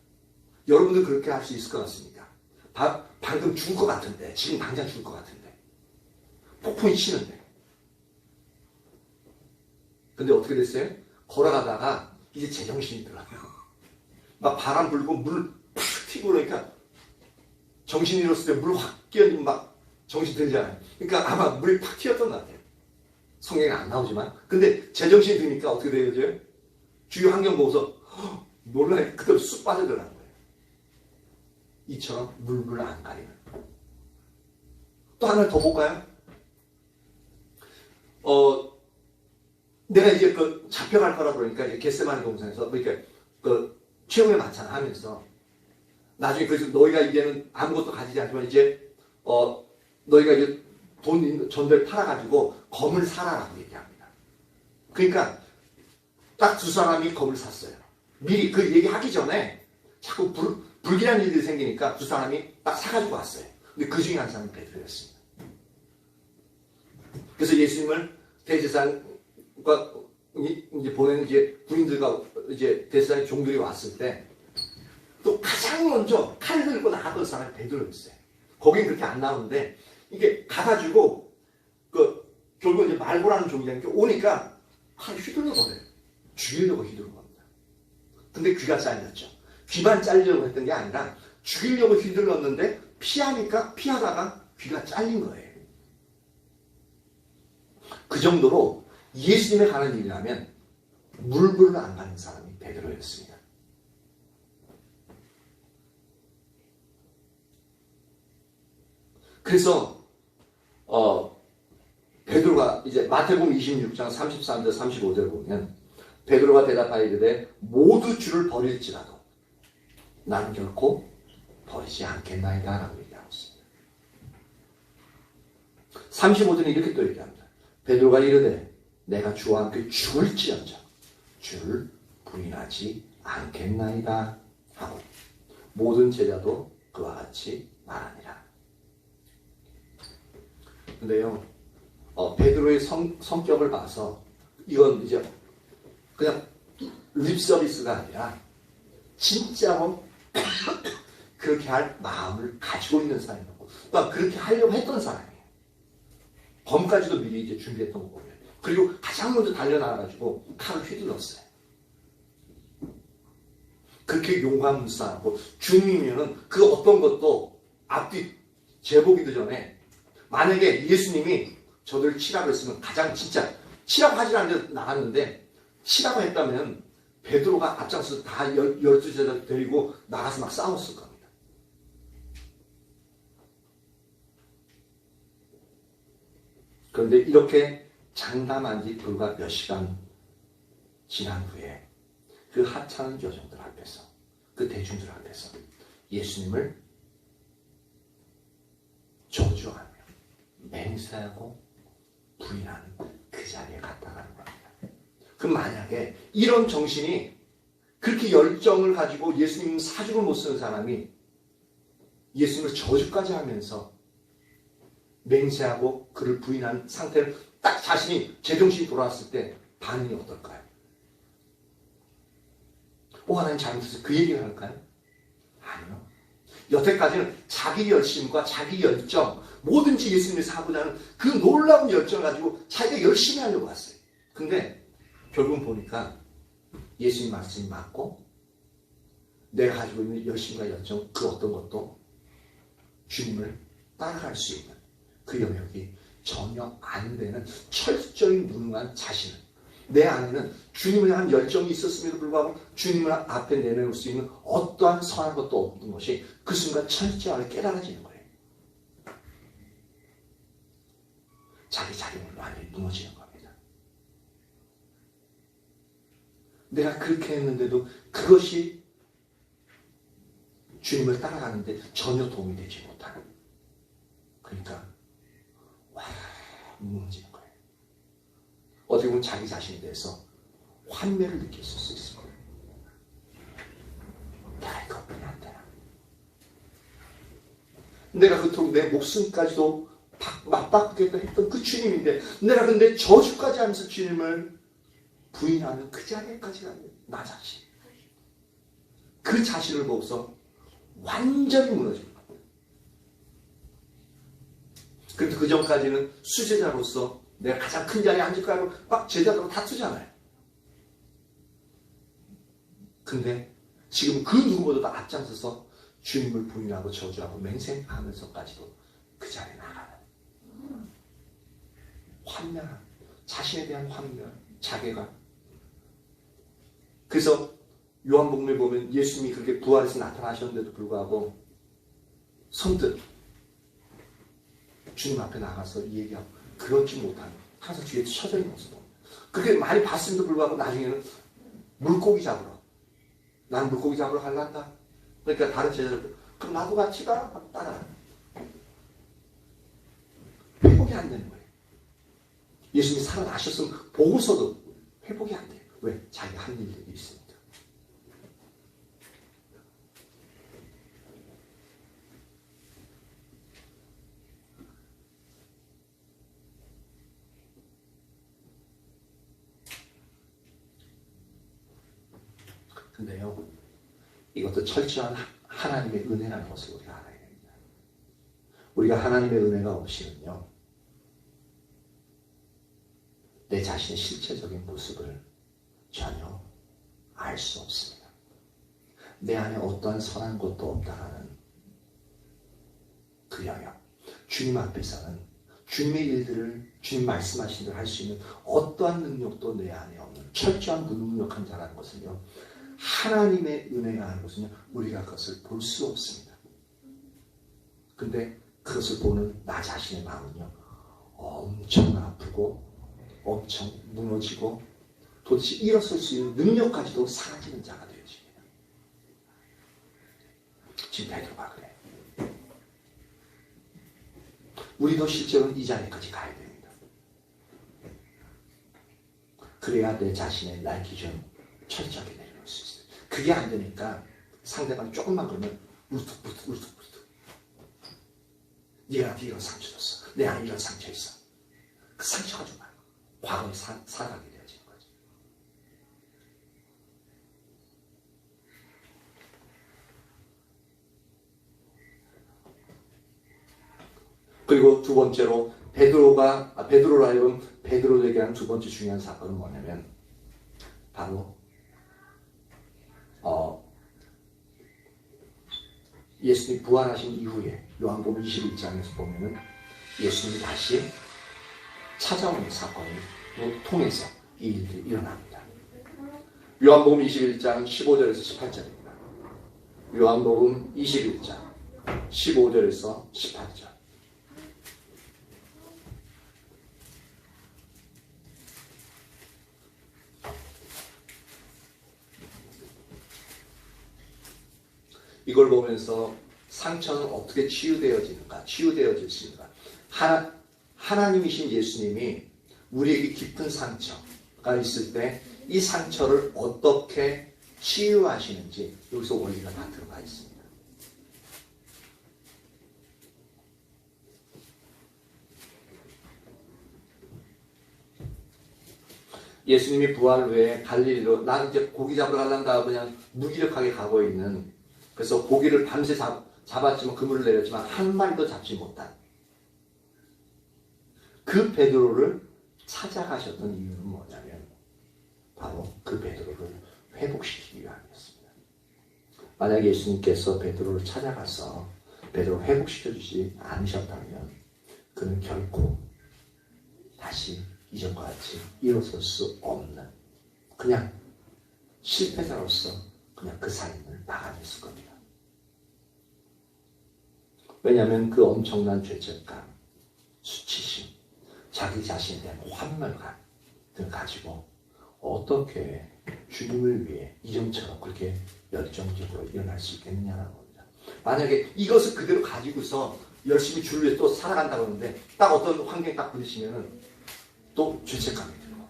여러분들 그렇게 할 수 있을 것 같습니까? 방금 죽을 것 같은데, 지금 당장 죽을 것 같은데, 폭풍이 치는데. 근데 어떻게 됐어요? 걸어가다가 이제 제정신이 들어요. 막 바람 불고 물 팍 튀고 그러니까 정신이 잃었을 때 물 확 끼어지면 막 정신 들잖아요. 그러니까 아마 물이 팍 튀었던 것 같아요. 성경에 안 나오지만. 근데 제정신이 드니까 어떻게 되어져요? 주위 환경 보고서 놀라요. 그대로 쑥 빠져들어가는 거예요. 이처럼 물불 안 가리는. 또 하나 더 볼까요? 내가 이제 잡혀갈 거라 그러니까 이제 겟세마네 동산에서 그러니까 최후의 만찬 하면서 나중에 그래서 너희가 이제는 아무것도 가지지 않지만 이제 너희가 이제 돈 전대를 팔아가지고 검을 사라라고 얘기합니다. 그러니까 딱 두 사람이 검을 샀어요. 미리 그 얘기하기 전에 자꾸 불길한 일들이 생기니까 두 사람이 딱 사가지고 왔어요. 근데 그 중에 한 사람이 베드로였습니다. 그래서 예수님을 대제사장과 이제 보내는 이제 군인들과 이제 대제사장 종들이 왔을 때 또 가장 먼저 칼을 들고 나갔던 사람이 베드로였어요. 거긴 그렇게 안 나오는데 이게 가가지고 결국 이제 말고라는 종이라는 게 오니까 칼 휘둘러 버려요. 죽이려고 휘두른 겁니다. 근데 귀가 잘렸죠. 귀만 잘리려고 했던 게 아니라 죽이려고 휘둘렀는데 피하다가 귀가 잘린 거예요. 그 정도로 예수님에 관한 일이라면 물불을 안 가는 사람이 베드로였습니다. 그래서 베드로가 이제 마태복음 26장 33절 35절 보면 베드로가 대답하여 이르되 모두 주를 버릴지라도 나는 결코 버리지 않겠나이다 라고 얘기하고 있습니다. 35절은 이렇게 또 얘기합니다. 베드로가 이르되 내가 주와 함께 죽을지언정 주를 부인하지 않겠나이다 하고 모든 제자도 그와 같이 말하니라. 근데요, 베드로의 성격을 봐서 이건 이제 그냥 립서비스가 아니라 진짜로 그렇게 할 마음을 가지고 있는 사람이고, 그러니까 그렇게 하려고 했던 사람이에요. 검까지도 미리 이제 준비했던 거 보면. 그리고 가장 먼저 달려나가가지고 칼을 휘둘렀어요. 그렇게 용감무사하고 주님이면은 그 어떤 것도 앞뒤 재보기도 전에 만약에 예수님이 저들 치라고 했으면 가장 진짜 치라고 하지 않는데 나갔는데 치라고 했다면 베드로가 앞장서서 다 12제자 데리고 나가서 막 싸웠을 겁니다. 그런데 이렇게 장담한 지 불과 몇 시간 지난 후에 그 하찮은 여정들 앞에서 그 대중들 앞에서 예수님을 저주하며 맹세하고 부인하는 그 자리에 갔다가는 겁니다. 그럼 만약에 이런 정신이 그렇게 열정을 가지고 예수님 사죽을 못 쓰는 사람이 예수님을 저주까지 하면서 맹세하고 그를 부인한 상태를 딱 자신이 제정신이 돌아왔을 때 반응이 어떨까요? 하나님 잘못해서 그 얘기를 할까요? 아니요. 여태까지는 자기 열심과 자기 열정, 뭐든지 예수님을 사고자는 그 놀라운 열정을 가지고 자기가 열심히 하려고 왔어요. 근데 결국은 보니까 예수님 말씀이 맞고 내가 가지고 있는 열심과 열정 그 어떤 것도 주님을 따라갈 수 있는 그 영역이 전혀 안 되는 철저히 무능한 자신을, 내 안에는 주님을 향한 열정이 있었음에도 불구하고 주님을 앞에 내놓을 수 있는 어떠한 선한 것도 없는 것이 그 순간 철저하게 깨달아지는 거예요. 자기 자존감이 완전히 무너지는 겁니다. 내가 그렇게 했는데도 그것이 주님을 따라가는데 전혀 도움이 되지 못하는, 그러니까 무너지는 거예요. 어떻게 보면 자기 자신에 대해서 환멸을 느낄 수 있을 거예요. 내가 이것뿐이 안 되나? 내가 그토록 내 목숨까지도 맞바꾸겠다 했던 그 주님인데 내가 근데 저주까지 하면서 주님을 부인하는 그 자리까지 가는 나 자신. 그 자신을 보고서 완전히 무너집니다. 그런데 그 전까지는 수제자로서 내가 가장 큰 자리에 앉을까요? 막 제자들하고 다투잖아요. 근데 지금 그 누구보다도 앞장서서 주님을 부인하고 저주하고 맹세하면서까지도 그 자리에 나가는 환멸한, 자신에 대한 환멸, 자괴감. 그래서 요한복음에 보면 예수님이 그렇게 부활해서 나타나셨는데도 불구하고 선뜻 주님 앞에 나가서 얘기하고 그렇지 못하는, 항상 뒤에 쳐져 있는 모습. 그렇게 많이 봤음에도 불구하고 나중에는 물고기 잡으러, 나는 물고기 잡으러 갈란다. 그러니까 다른 제자들, 그럼 나도 같이 가? 따라. 회복이 안 되는 거예요. 예수님이 살아나셨으면 보고서도 회복이 안 돼요. 왜? 자기가 한 일들이 있으니까. 근데요, 이것도 철저한 하나님의 은혜라는 것을 우리가 알아야 됩니다. 우리가 하나님의 은혜가 없이는요, 내 자신의 실체적인 모습을 전혀 알 수 없습니다. 내 안에 어떠한 선한 것도 없다라는 그 영역. 주님 앞에서는 주님의 일들을 주님 말씀하신 대로 할 수 있는 어떠한 능력도 내 안에 없는 철저한 무능력한 자라는 것은요, 하나님의 은혜가 하는 것은요, 우리가 그것을 볼 수 없습니다. 근데 그것을 보는 나 자신의 마음은요, 엄청 아프고 엄청 무너지고 도대체 일어설 수 있는 능력까지도 사라지는 자가 되어집니다. 지금 베드로가 그래. 우리도 실제로 이 자리까지 가야 됩니다. 그래야 내 자신의 날 기준 철저하게 내려놓을 수 있어요. 그게 안 되니까 상대방이 조금만 그러면 울뚝불뚝. 네가 나한테 이런 상처 줬어. 내 안에 이런 상처 있어. 그 상처가 좀 과거에 살아가게 되어지는 거죠. 그리고 두 번째로 베드로로 하여금 베드로에게 한 두 번째 중요한 사건은 뭐냐면 바로 예수님이 부활하신 이후에 요한복음 21장에서 보면은 예수님이 다시 찾아오는 사건을 통해서 이 일들이 일어납니다. 요한복음 21장 15절에서 18절입니다. 요한복음 21장 15절에서 18절. 이걸 보면서 상처는 어떻게 치유되어질 수 있는가. 하나님이신 예수님이 우리에게 깊은 상처가 있을 때 이 상처를 어떻게 치유하시는지 여기서 원리가 다 들어가 있습니다. 예수님이 부활 후에 갈릴리로 나 이제 고기 잡으러 가려다 그냥 무기력하게 가고 있는, 그래서 고기를 밤새 잡았지만 그물을 내렸지만 한 마리도 잡지 못한 그 베드로를 찾아가셨던 이유는 뭐냐면 바로 그 베드로를 회복시키기 위함이었습니다. 만약에 예수님께서 베드로를 찾아가서 베드로를 회복시켜주지 않으셨다면 그는 결코 다시 이전과 같이 일어설 수 없는 그냥 실패자로서 그냥 그 삶을 나가냈을 겁니다. 왜냐하면 그 엄청난 죄책감, 수치심, 자기 자신에 대한 환멸감 등을 가지고 어떻게 주님을 위해 이전처럼 그렇게 열정적으로 일어날 수 있겠느냐는 겁니다. 만약에 이것을 그대로 가지고서 열심히 주를 위해 또 살아간다고 하는데 딱 어떤 환경에 딱 부딪히면은 또 죄책감이 들고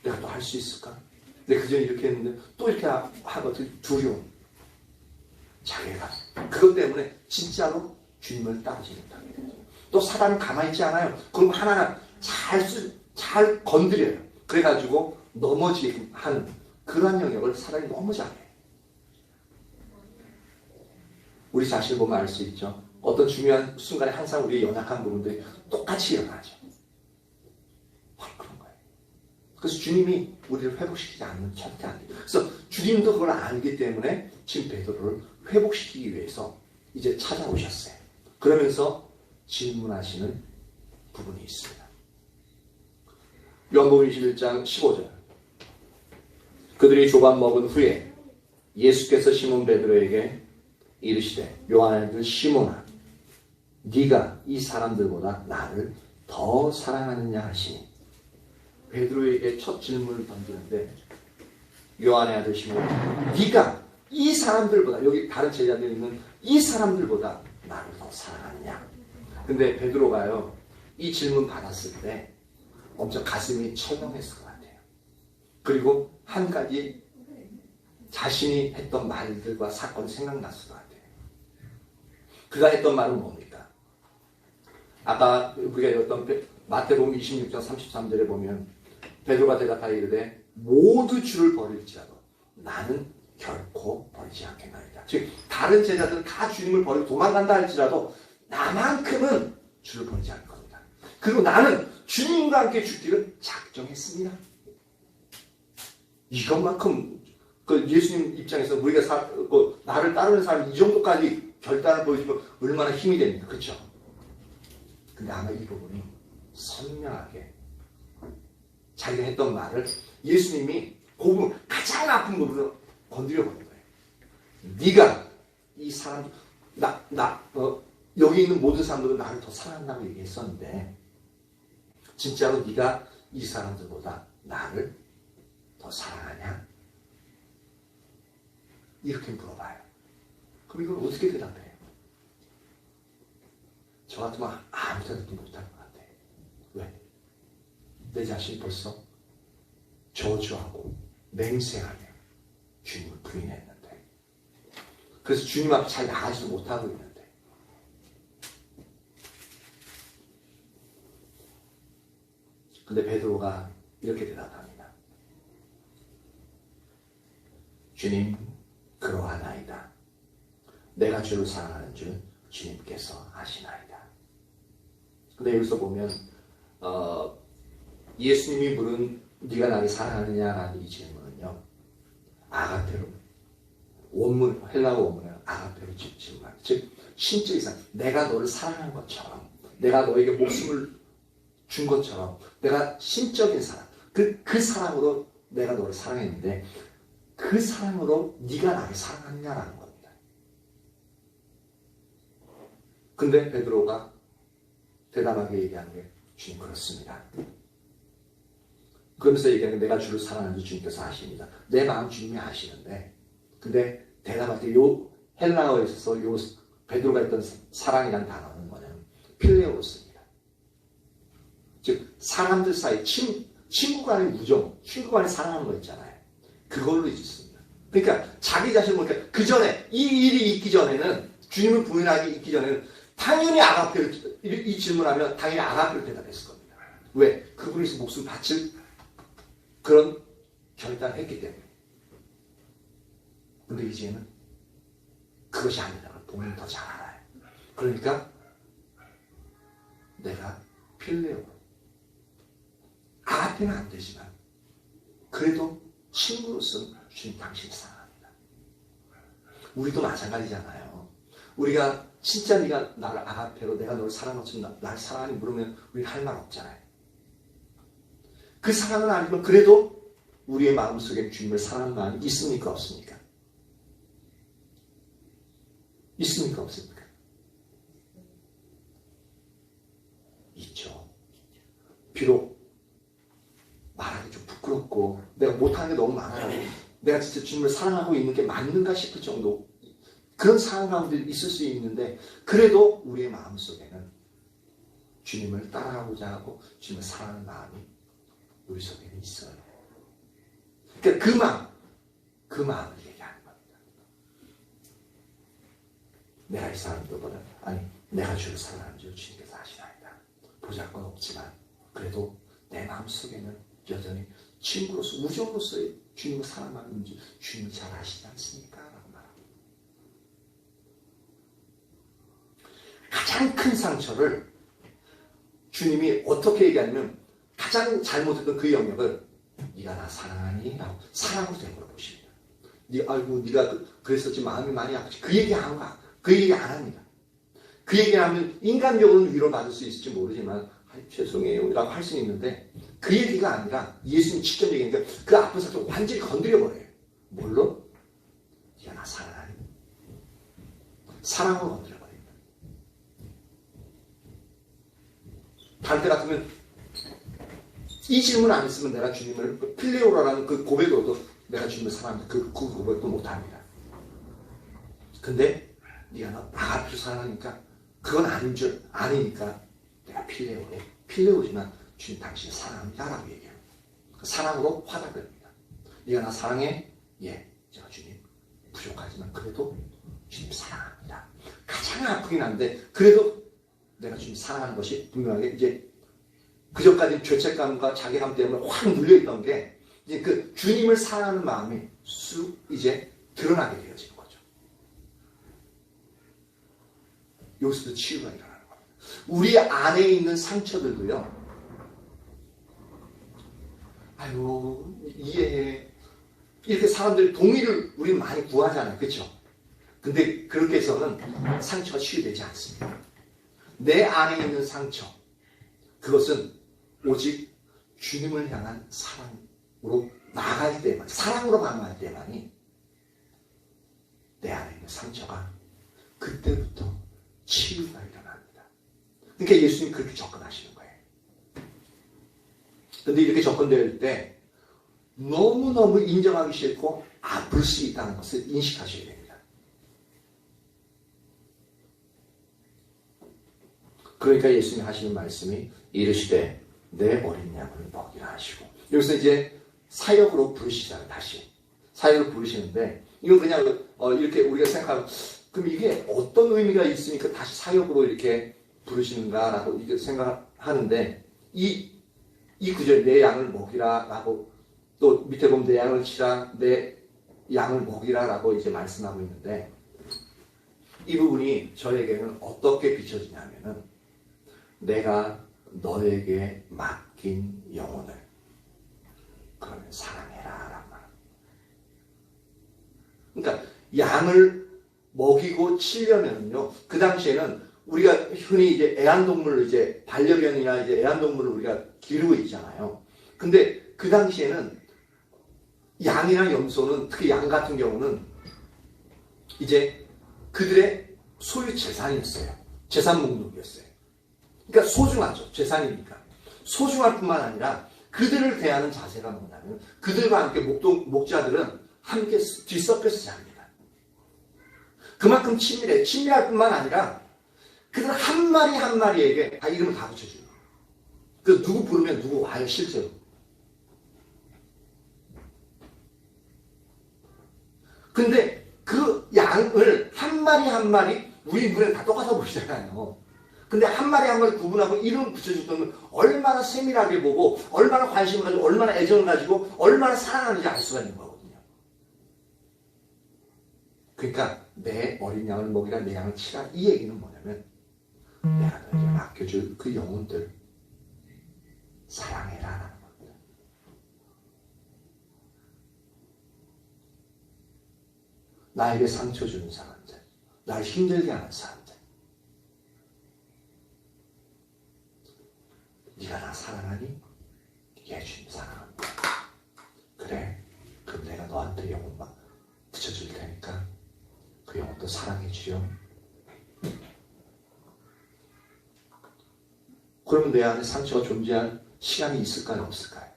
내가 또 할 수 있을까? 내가 그전에 이렇게 했는데 또 이렇게 하거든. 두려움, 자괴감. 그것 때문에 진짜로 주님을 따르지 못하게 돼요. 또 사단은 가만히 있지 않아요. 그럼 하나하나 잘 건드려요. 그래가지고 넘어지게 하는 그러한 영역을 사단이 너무 잘해요. 우리 자신을 보면 알 수 있죠. 어떤 중요한 순간에 항상 우리의 연약한 부분들이 똑같이 일어나죠. 그런 거예요. 그래서 주님이 우리를 회복시키지 않으면 절대 안 돼요. 그래서 주님도 그걸 알기 때문에 지금 베드로를 회복시키기 위해서 이제 찾아오셨어요. 그러면서 질문하시는 부분이 있습니다. 요한복음 21장 15절. 그들이 조반 먹은 후에 예수께서 시몬 베드로에게 이르시되 요한의 아들 시몬아 네가 이 사람들보다 나를 더 사랑하느냐 하시니, 베드로에게 첫 질문을 던지는데 요한의 아들 시몬 네가 이 사람들보다, 여기 다른 제자들이 있는 이 사람들보다 나를 더 사랑하느냐. 근데 베드로가요 이 질문 받았을 때 엄청 가슴이 철렁했을 것 같아요. 그리고 한 가지 자신이 했던 말들과 사건이 생각났을 것 같아요. 그가 했던 말은 뭡니까? 아까 우리가 어떤 마태복음 26장 33절에 보면 베드로가 대답하여 이르되 모두 주를 버릴지라도 나는 결코 버리지 않겠나이다. 즉 다른 제자들은 다 주님을 버리고 도망간다 할지라도 나만큼은 주를 버리지 않을 겁니다. 그리고 나는 주님과 함께 죽기를 작정했습니다. 이것만큼 그 예수님 입장에서 우리가 나를 따르는 사람이 이 정도까지 결단을 보여주면 얼마나 힘이 됩니까? 그렇죠? 근데 아마 이 부분이 선명하게 자기가 했던 말을 예수님이 그 부분, 가장 아픈 부분을 건드려버린 거예요. 네가 이 사람, 여기 있는 모든 사람들은 나를 더 사랑한다고 얘기했었는데 진짜로 네가 이 사람들보다 나를 더 사랑하냐? 이렇게 물어봐요. 그럼 이걸 어떻게 대답해요? 저 같으면 아무 대답도 못할 것 같아요. 왜? 내 자신이 벌써 저주하고 맹세하며 주님을 부인했는데, 그래서 주님 앞에 잘 나가지도 못하고 있는데, 근데 베드로가 이렇게 대답합니다. 주님, 그러하나이다. 내가 주를 사랑하는 줄 주님께서 아시나이다. 근데 여기서 보면 예수님이 물은 네가 나를 사랑하느냐라는 이 질문은요, 아가페로, 원문, 헬라어 원문은 아가페로 질문합니다. 즉 신적 이상, 내가 너를 사랑한 것처럼, 내가 너에게 목숨을 준 것처럼, 내가 신적인 사랑, 그 사랑으로 내가 너를 사랑했는데 그 사랑으로 네가 나를 사랑하느냐라는 겁니다. 근데 베드로가 대담하게 얘기하는 게, 주님 그렇습니다. 그러면서 얘기하는 게, 내가 주를 사랑하는지 주님께서 아십니다. 내 마음 주님이 아시는데, 근데 대답할 때 요 헬라어에 있어서 요 베드로가 했던 사랑이라는 단어는 뭐냐면 필레오스입니다. 즉 사람들 사이 친구 간의 우정, 친구 간의 사랑하는 거 있잖아요. 그걸로 있습니다. 그러니까 자기 자신을 보니까 그 전에 이 일이 있기 전에는, 주님을 부인하기 있기 전에는 당연히 아가페로, 이 질문하면 당연히 아가페로 대답했을 겁니다. 왜? 그분이 목숨 바칠 그런 결단을 했기 때문에. 근데 이제는 그것이 아니라는 걸 본인이 더 잘 알아요. 그러니까 내가 필레오, 아가페는 안 되지만 그래도 친구로서는 주님 당신을 사랑합니다. 우리도 마찬가지잖아요. 우리가 진짜 네가 나를 아가페로, 내가 너를 사랑하지 나를 사랑하니 물으면 우리 할 말 없잖아요. 그 사랑은 아니면 그래도 우리의 마음속에 주님을 사랑하는 마음이 있습니까? 없습니까? 있습니까? 없습니까? 있죠. 비록 말하기 좀 부끄럽고 내가 못하는 게 너무 많아요. 내가 진짜 주님을 사랑하고 있는 게 맞는가 싶을 정도, 그런 상황 가운데 있을 수 있는데, 그래도 우리의 마음속에는 주님을 따라가고자 하고 주님을 사랑하는 마음이 우리 속에는 있어요. 그러니까 그 마음을 얘기하는 겁니다. 내가 이 사람들보다, 아니 내가 주를 사랑하는 줄 주님께서 아시나이다. 보잘것 없지만 그래도 내 마음속에는 여전히 친구로서, 우정으로서의 주님을 사랑하는지 주님이 잘 아시지 않습니까? 라고 말합니다. 가장 큰 상처를 주님이 어떻게 얘기하냐면, 가장 잘못했던 그 영역을 네가 나 사랑하니? 라고 사랑으로 된 걸 보십니다. 아이고 네가 그랬었지 마음이 많이 아프지, 그 얘기 안 가. 그 얘기 안 합니다. 그 얘기 하면 인간적으로는 위로받을 수 있을지 모르지만 죄송해요 라고 할 수는 있는데, 그 얘기가 아니라 예수님 직접 얘기하니까 그 아픈 상처를 완전히 건드려버려요. 뭘로? 네가 나 사랑하니? 사랑으로 건드려버립니다. 다른 때 같으면 이 질문 안 했으면 내가 주님을, 필레오라는 그 고백으로도 내가 주님을 사랑합니다, 그 고백도 못합니다. 근데 네가 나 아가페로 사랑하니까 그건 아닌 줄 아니니까 내가 필레오지만 주님 당신을 사랑합니다 라고 얘기해요. 사랑으로 화답합니다. 네가 나 사랑해? 예, 제가 주님 부족하지만 그래도 주님 사랑합니다. 가장 아프긴 한데 그래도 내가 주님 사랑하는 것이 분명하게, 이제 그전까지 죄책감과 자괴감 때문에 확 눌려있던 게 이제 그 주님을 사랑하는 마음이 이제 드러나게 되어지는 거죠. 여기서도 치유가 일어나는 겁니다. 우리 안에 있는 상처들도요, 아이고 이해해, 이렇게 사람들이 동의를 우리 많이 구하잖아요. 그렇죠? 근데 그렇게 해서는 상처가 치유되지 않습니다. 내 안에 있는 상처, 그것은 오직 주님을 향한 사랑으로 나아갈 때만, 사랑으로 강화할 때만이 내 안에 있는 상처가 그때부터 치유가 일어납니다. 그러니까 예수님 그렇게 접근하시는 거예요. 근데 이렇게 접근될 때 너무너무 인정하기 싫고 아플 수 있다는 것을 인식하셔야 됩니다. 그러니까 예수님이 하시는 말씀이 이르시되 내 어린 양을 먹이라 하시고, 여기서 이제 사역으로 부르시잖아요. 다시 사역을 부르시는데, 이건 그냥 이렇게 우리가 생각하면 그럼 이게 어떤 의미가 있으니까 다시 사역으로 이렇게 부르시는가라고 이렇게 생각하는데, 이 구절 내 양을 먹이라 라고, 또 밑에 보면 내 양을 치라, 내 양을 먹이라 라고 이제 말씀하고 있는데, 이 부분이 저에게는 어떻게 비춰지냐면은 내가 너에게 맡긴 영혼을 그러면 사랑해라 라는 말. 그러니까 양을 먹이고 치려면요, 그 당시에는 우리가 흔히 이제 애완동물을 이제 반려견이나 이제 애완동물을 우리가 기르고 있잖아요. 근데 그 당시에는 양이나 염소는, 특히 양 같은 경우는 이제 그들의 소유 재산이었어요. 재산 목록이었어요. 그러니까 소중하죠. 재산이니까. 소중할 뿐만 아니라 그들을 대하는 자세가 뭐냐면 그들과 함께 목자들은 함께 뒤섞여서 잡니다. 그만큼 친밀해. 친밀할 뿐만 아니라 그들 한 마리 한 마리에게 다 이름을 다 붙여줘요. 그 누구 부르면 누구 와요, 실제로. 근데 그 양을 한 마리 한 마리 우리 눈에 다 똑같아 보이잖아요. 근데 한 마리 한 마리 구분하고 이름 붙여줬다면 얼마나 세밀하게 보고 얼마나 관심을 가지고 얼마나 애정을 가지고 얼마나 사랑하는지 알 수가 있는 거거든요. 그러니까 내 어린 양을 먹이라, 내 양을 치라, 이 얘기는 뭐냐면 내가 너에게 맡겨줄 그 영혼들 사랑해라 라는 겁니다. 나에게 상처 주는 사람들, 나를 힘들게 하는 사람들, 네가 나 사랑하니? 예, 주님 사랑합니다. 그래, 그럼 내가 너한테 영혼만 붙여줄 테니까 그 영혼도 사랑해 주렴. 그러면 내 안에 상처가 존재할 시간이 있을까요, 없을까요?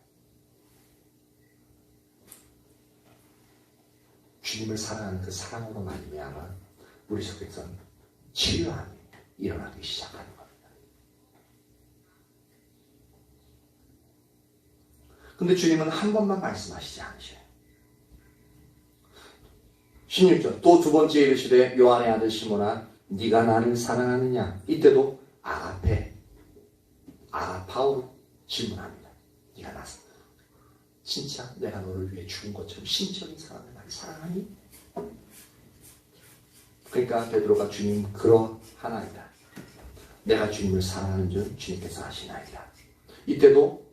주님을 사랑하는 그 사랑으로 말미암아 우리 속에서는 치유함이 일어나기 시작하는 겁니다. 근데 주님은 한 번만 말씀하시지 않으셔요. 16절, 또 두 번째 이르시되 요한의 아들 시몬아 네가 나를 사랑하느냐? 이때도 아가파오로 질문합니다. 네가 나 진짜 내가 너를 위해 죽은 것처럼 신적인 사랑을 나를 사랑하니? 그러니까 베드로가 주님 그러하나이다. 내가 주님을 사랑하는 줄 주님께서 아시나이다. 이때도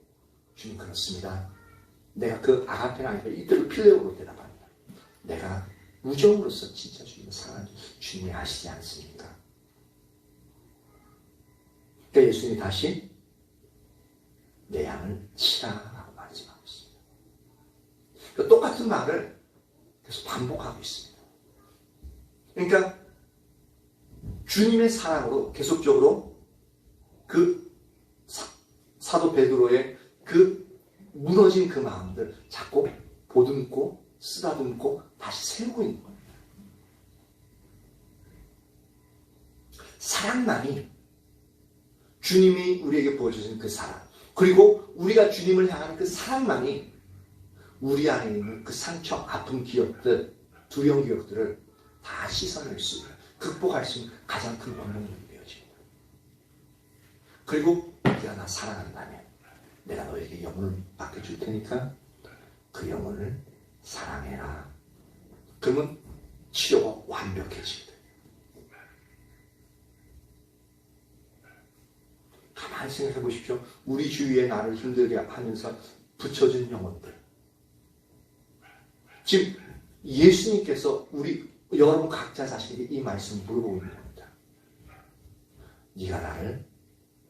주님 그렇습니다. 내가 그 아가페가 아니라 이때도 필레오로 대답합니다. 내가 우정으로서 진짜 주님을 사랑하는 줄 주님이 아시지 않습니까? 그러니까 예수님이 다시 내 양을 치라라고 말씀하고 있습니다. 그러니까 똑같은 말을 계속 반복하고 있습니다. 그러니까 주님의 사랑으로 계속적으로 그 사도 베드로의 그 무너진 그 마음들 자꾸 보듬고 쓰다듬고 다시 세우고 있는 겁니다. 사랑만이, 주님이 우리에게 보여주신 그 사랑, 그리고 우리가 주님을 향하는 그 사랑만이 우리 안에 있는 그 상처, 아픈 기억들, 두려운 기억들을 다 씻어낼 수 있는, 극복할 수 있는 가장 큰 원동력이 되어집니다. 그리고 네가 나 사랑한다면 내가 너에게 영혼을 맡겨줄 테니까 그 영혼을 사랑해라. 그러면 치료가 완벽해집니다. 가만히 생각해 보십시오. 우리 주위에 나를 힘들게 하면서 붙여진 영혼들, 지금 예수님께서 여러분 각자 자신에게 이 말씀을 물어보고 있는 겁니다. 네가 나를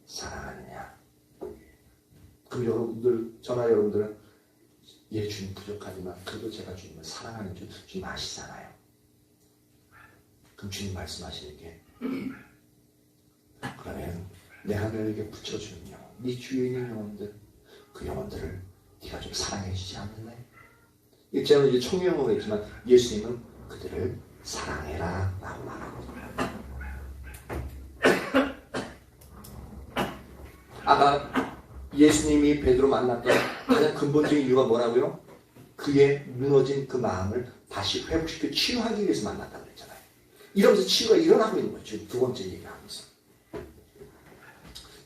사랑하느냐? 그럼 여러분들은 예, 주님 부족하지만 그래도 제가 주님을 사랑하는 줄 주님 아시잖아요. 그럼 주님 말씀하시는 게 그러면 내가 너에게 붙여주는 영혼, 네 주위에 있는 영혼들, 그 영혼들을 네가 좀 사랑해 주지 않을래? 저는 이제 청유형으로 했지만 예수님은 그들을 사랑해라 라고 말하거든요. 아까 예수님이 베드로 만났던 가장 근본적인 이유가 뭐라고요? 그의 무너진 그 마음을 다시 회복시켜 치유하기 위해서 만났다고 그랬잖아요. 이러면서 치유가 일어나고 있는 거예요. 지금 두 번째 얘기하면서.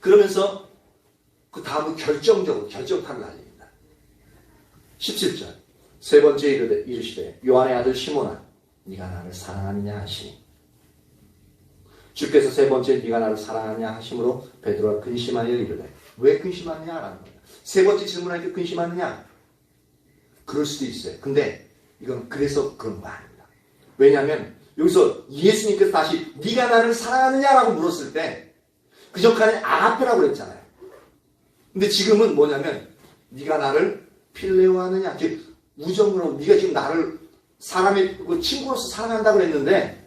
그러면서 그 다음은 결정타를 날립니다. 17절. 세 번째 이르시되 요한의 아들 시몬아 네가 나를 사랑하느냐 하시니 주께서 세 번째 네가 나를 사랑하느냐 하심으로 베드로가 근심하여 이르되 왜 근심하느냐라는 거예요. 세 번째 질문하니까 근심하느냐? 그럴 수도 있어요. 근데 이건 그래서 그런 거 아닙니다. 왜냐하면 여기서 예수님께서 다시 네가 나를 사랑하느냐라고 물었을 때 그 전까지는 아가페라고 그랬잖아요. 근데 지금은 뭐냐면 네가 나를 필레오하느냐, 즉 우정으로 네가 지금 나를 사람의 친구로서 사랑한다고 그랬는데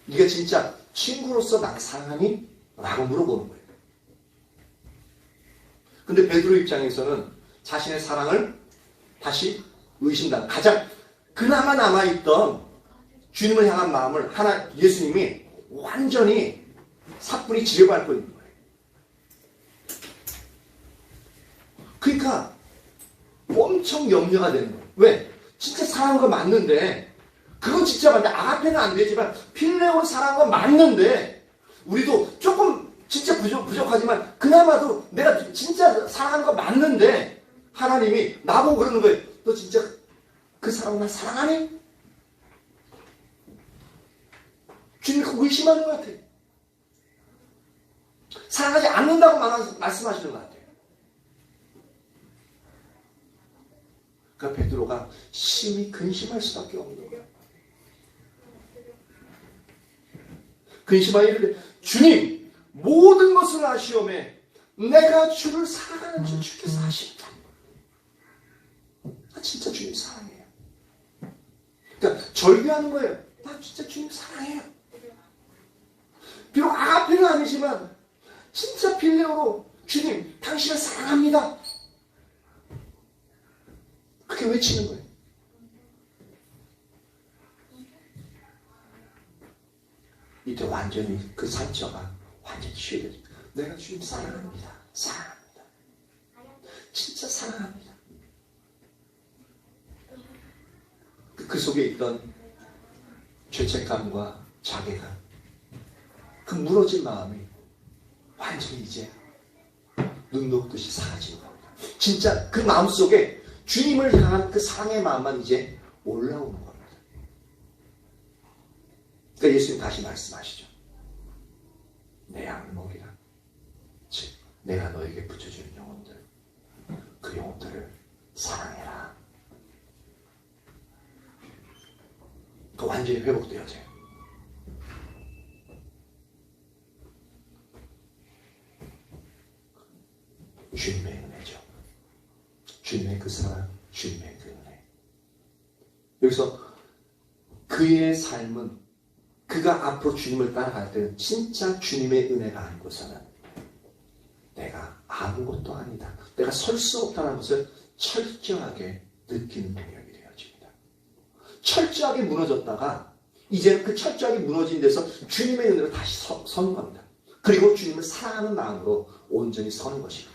네가 진짜 친구로서 나를 사랑하니? 라고 물어보는 거예요. 근데 베드로 입장에서는 자신의 사랑을 다시 의심당, 가장 그나마 남아있던 주님을 향한 마음을 예수님이 완전히 사뿐히 지려밟고 있는 거예요. 그러니까 엄청 염려가 되는 거예요. 왜? 진짜 사랑한 거 맞는데 그건 진짜 맞는데 아가페는 안 되지만 필레온 사랑한 거 맞는데 우리도 조금 진짜 부족하지만 그나마도 내가 진짜 사랑하는 거 맞는데 하나님이 나보고 그러는 거예요. 너 진짜 그 사람 날 사랑하니? 주님이 그거 의심하는 것 같아요. 사랑하지 않는다고 말씀하시는 것 같아요. 그러니까 베드로가 심히 근심할 수밖에 없는 거예요. 근심하여 이르되 주님 모든 것을 아시오매 내가 주를 사랑하는 줄 주께서 아십니다. 나 진짜 주님 사랑해요. 그러니까 절규하는 거예요. 나 진짜 주님 사랑해요. 비록 아가페는 아니지만 진짜 필레오로 주님 당신을 사랑합니다. 그렇게 외치는 거예요. 이때 완전히 그 상처가 완전히 치유돼요. 내가 주님 사랑합니다. 사랑합니다. 진짜 사랑합니다. 그 속에 있던 죄책감과 자괴감, 그 무너진 마음이 완전히 이제 눈 녹듯이 사라지는 겁니다. 진짜 그 마음속에 주님을 향한 그 사랑의 마음만 이제 올라오는 겁니다. 그러니까 예수님 다시 말씀하시죠. 내 양을 먹이라. 즉 내가 너에게 붙여주는 영혼들, 그 영혼들을 사랑해라. 그 완전히 회복되어져요. 주님의 은혜죠. 주님의 그 사랑, 주님의 그 은혜. 여기서 그의 삶은 그가 앞으로 주님을 따라갈 때는 진짜 주님의 은혜가 아니고서는 내가 아무것도 아니다. 내가 설 수 없다는 것을 철저하게 느끼는 능력이 되어집니다. 철저하게 무너졌다가 이제는 그 철저하게 무너진 데서 주님의 은혜로 다시 서는 겁니다. 그리고 주님을 사랑하는 마음으로 온전히 서는 것입니다.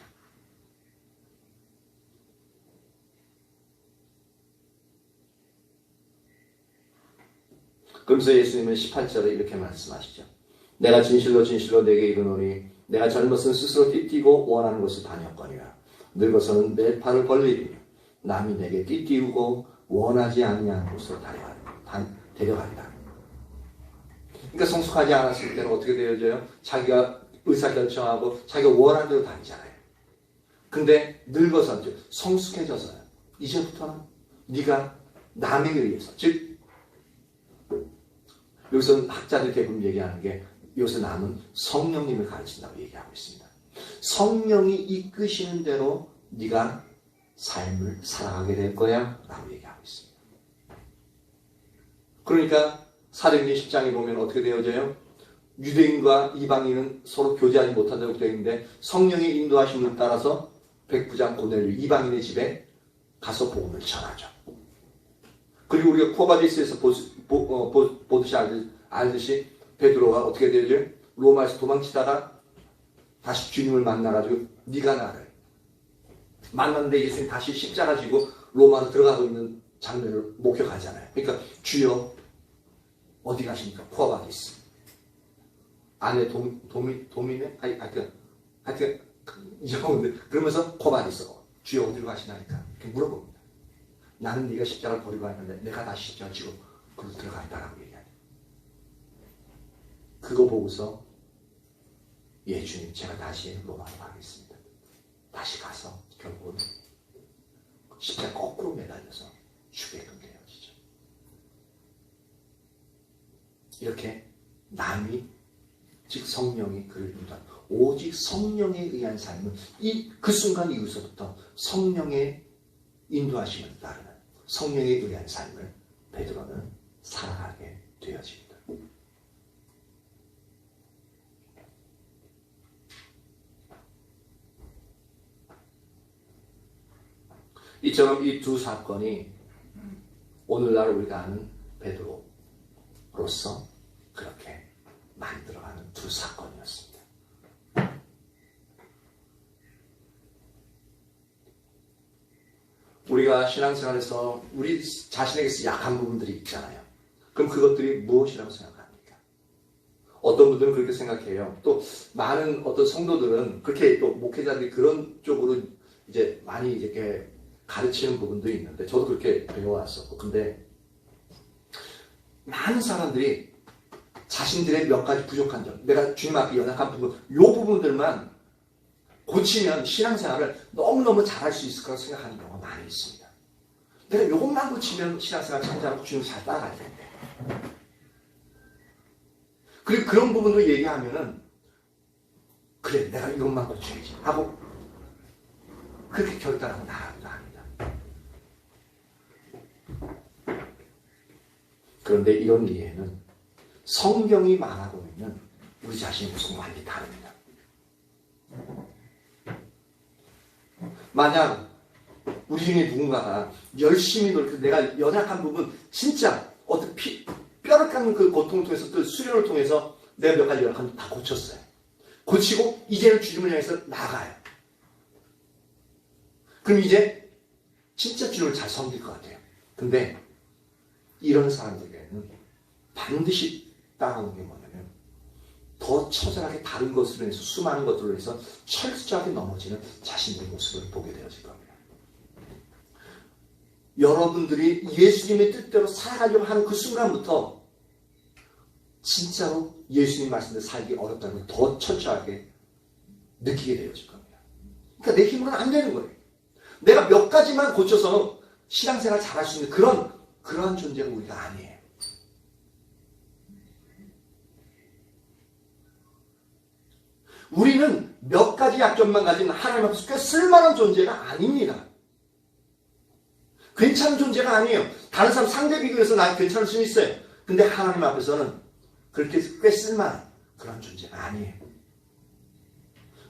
그러면서 예수님은 18절에 이렇게 말씀하시죠. 내가 진실로 진실로 내게 이르노니 내가 젊었은 스스로 띠띠고 원하는 것을 다녔거니와 늙어서는 내 팔을 벌리리니 남이 내게 띠띠우고 원하지 아니하는 곳으로 데려간다. 그러니까 성숙하지 않았을 때는 어떻게 되어져요? 자기가 의사결정하고 자기가 원하는 대로 다니잖아요. 근데 늙어서 성숙해져서요. 이제부터는 네가 남에 의해서, 즉 여기서 학자들 대부분 얘기하는 게 여기서 남은 성령님을 가르친다고 얘기하고 있습니다. 성령이 이끄시는 대로 네가 삶을 살아가게 될 거야 라고 얘기하고 있습니다. 그러니까 사도행전 10장에 보면 어떻게 되어져요? 유대인과 이방인은 서로 교제하지 못한다고 되어 있는데 성령의 인도하심을 따라서 백부장 고넬료 이방인의 집에 가서 복음을 전하죠. 그리고 우리가 쿠바디스에서 보듯이 알듯이 베드로가 어떻게 되어져요? 로마에서 도망치다가 다시 주님을 만나가지고 네가 나를 만났는데 예수님 다시 십자가 지고 로마로 들어가고 있는 장면을 목격하잖아요. 그러니까 주여 어디 가십니까? 쿠바디스 안에 도미네? 하여튼 이상한데 그러면서 쿠바디스 주여 어디로 가시나니까 이렇게 물어봅니다. 나는 네가 십자가를 버리고 왔는데 내가 다시 십자가 지고 그로 들어갔다라고 얘기하죠. 그거 보고서 예 주님 제가 다시 로마로 가겠습니다. 다시 가서 결국은 십자가 거꾸로 매달려서 죽게끔 되어지죠. 이렇게 남이 즉 성령이 그를 인도한 오직 성령에 의한 삶은 그 순간 이후서부터 성령의 인도하심을 따르는 성령에 의한 삶을 베드로는 살아가게 되어집니다. 이처럼 이 두 사건이 오늘날 우리가 아는 베드로로서 그렇게 만들어가는 두 사건이었습니다. 우리가 신앙생활에서 우리 자신에게서 약한 부분들이 있잖아요. 그럼 그것들이 무엇이라고 생각합니까? 어떤 분들은 그렇게 생각해요. 또 많은 어떤 성도들은 그렇게 또 목회자들이 그런 쪽으로 이제 많이 이렇게 가르치는 부분도 있는데 저도 그렇게 배워왔었고 근데 많은 사람들이 자신들의 몇 가지 부족한 점 내가 주님 앞에 연약한 부분 이 부분들만 고치면 신앙생활을 너무너무 잘할 수 있을 거라고 생각하는 경우가 많이 있습니다. 내가 이것만 고치면 신앙생활 참 잘하고 주님 잘 따라갈 텐데 그리고 그런 부분도 얘기하면은 그래 내가 이것만 고쳐야지 하고 그렇게 결단하고 나아가기도 합니다. 그런데 이런 이해는 성경이 말하고 있는 우리 자신의 모습과 완전히 다릅니다. 만약 우리 중에 누군가가 열심히 노력해서 내가 연약한 부분 진짜 어떤 뼈를 깎는 그 고통을 통해서 그 수련을 통해서 내가 몇 가지 연약한 부분 다 고쳤어요. 고치고 이제는 주님을 향해서 나가요. 그럼 이제 진짜 주님을 잘 섬길 것 같아요. 근데 이런 사람들에게는 반드시 따라오는 게 뭐냐면 더 처절하게 다른 것으로 해서 수많은 것들로 해서 철저하게 넘어지는 자신의 모습을 보게 되어질 겁니다. 여러분들이 예수님의 뜻대로 살아가려고 하는 그 순간부터 진짜로 예수님 말씀대로 살기 어렵다는 걸 더 철저하게 느끼게 되어질 겁니다. 그러니까 내 힘으로는 안 되는 거예요. 내가 몇 가지만 고쳐서 신앙생활 잘할 수 있는 그러한 존재가 우리가 아니에요. 우리는 몇 가지 약점만 가진 하나님 앞에서 꽤 쓸만한 존재가 아닙니다. 괜찮은 존재가 아니에요. 다른 사람 상대 비교해서 난 괜찮을 수 있어요. 근데 하나님 앞에서는 그렇게 꽤 쓸만한 그런 존재가 아니에요.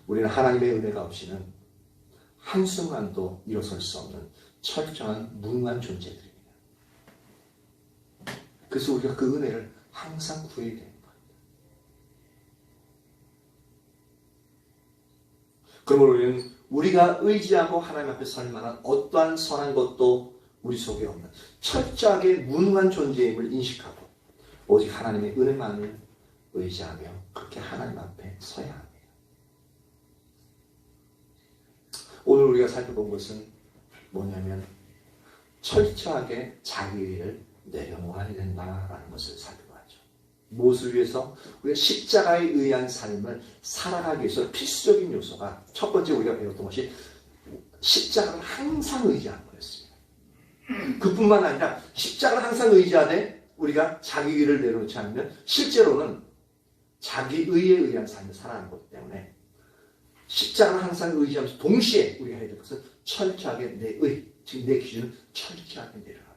우리는 하나님의 은혜가 없이는 한순간도 일어설 수 없는 철저한 무능한 존재들입니다. 그래서 우리가 그 은혜를 항상 구해야 되는 거예요. 그러므로 우리는 우리가 의지하고 하나님 앞에 설 만한 어떠한 선한 것도 우리 속에 없는 철저하게 무능한 존재임을 인식하고 오직 하나님의 은혜만을 의지하며 그렇게 하나님 앞에 서야 합니다. 오늘 우리가 살펴본 것은 뭐냐면 철저하게 자기 의를 내려놓아야 된다라는 것을 살펴봤죠. 무엇을 위해서? 우리가 십자가에 의한 삶을 살아가기 위해서 필수적인 요소가 첫 번째 우리가 배웠던 것이 십자가를 항상 의지하는 거였습니다. 그뿐만 아니라 십자가를 항상 의지하되 우리가 자기 의를 내려놓지 않으면 실제로는 자기 의에 의한 삶을 살아가는 것 때문에 십자가를 항상 의지하면서 동시에 우리가 해야 될 것은 철저하게 내 의, 즉 내 기준을 철저하게 내려놓는.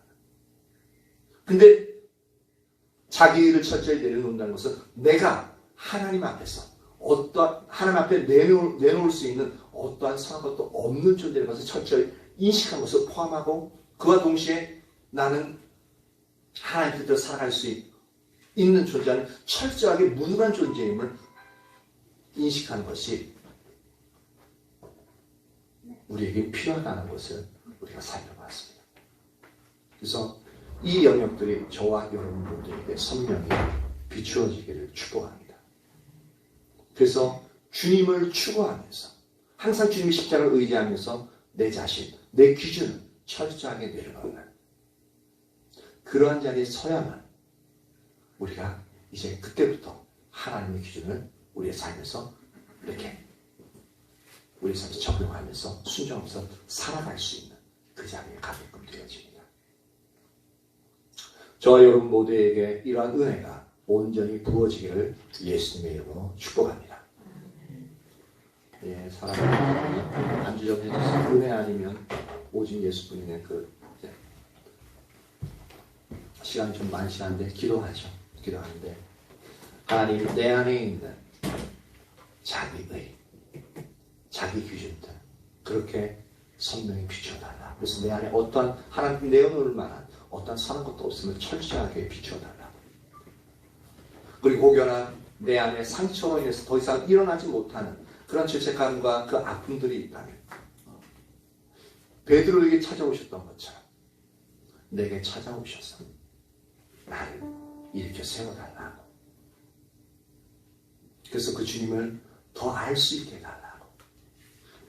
근데 자기 의를 철저히 내려놓는다는 것은 내가 하나님 앞에서 하나님 앞에 내놓을 수 있는 어떠한 선한 것도 없는 존재인 것을 철저히 인식한 것을 포함하고 그와 동시에 나는 하나님 뜻대로 살아갈 수 있는 존재는 철저하게 무능한 존재임을 인식하는 것이 우리에게 필요하다는 것을 우리가 살펴봤습니다. 그래서 이 영역들이 저와 여러분 모두에게 선명히 비추어지기를 축복합니다. 그래서 주님을 추구하면서 항상 주님의 십자가를 의지하면서 내 자신, 내 기준을 철저하게 내려놓는 그러한 자리에 서야만 우리가 이제 그때부터 하나님의 기준을 우리의 삶에서 이렇게 우리 삶에서 적용하면서 순종하면서 살아갈 수 있는 그 자리에 가게끔 되어집니다. 저와 여러분 모두에게 이러한 은혜가 온전히 부어지기를 예수님의 이름으로 축복합니다. 예, 사랑하는 한주 전에 은혜 아니면 오직 예수뿐이네. 시간이 좀 많으시는데 기도하는데 하나님 내 안에 있는 자기의 자기 기준들 그렇게 선명히 비춰달라. 그래서 내 안에 어떠한 하나님 내어놓을 만한 어떠한 선한 것도 없음을 철저하게 비춰달라. 그리고 혹여나 내 안에 상처로 인해서 더 이상 일어나지 못하는 그런 죄책감과 그 아픔들이 있다면 베드로에게 찾아오셨던 것처럼 내게 찾아오셔서 나를 일으켜 세워달라고. 그래서 그 주님을 더 알 수 있게 해달라고.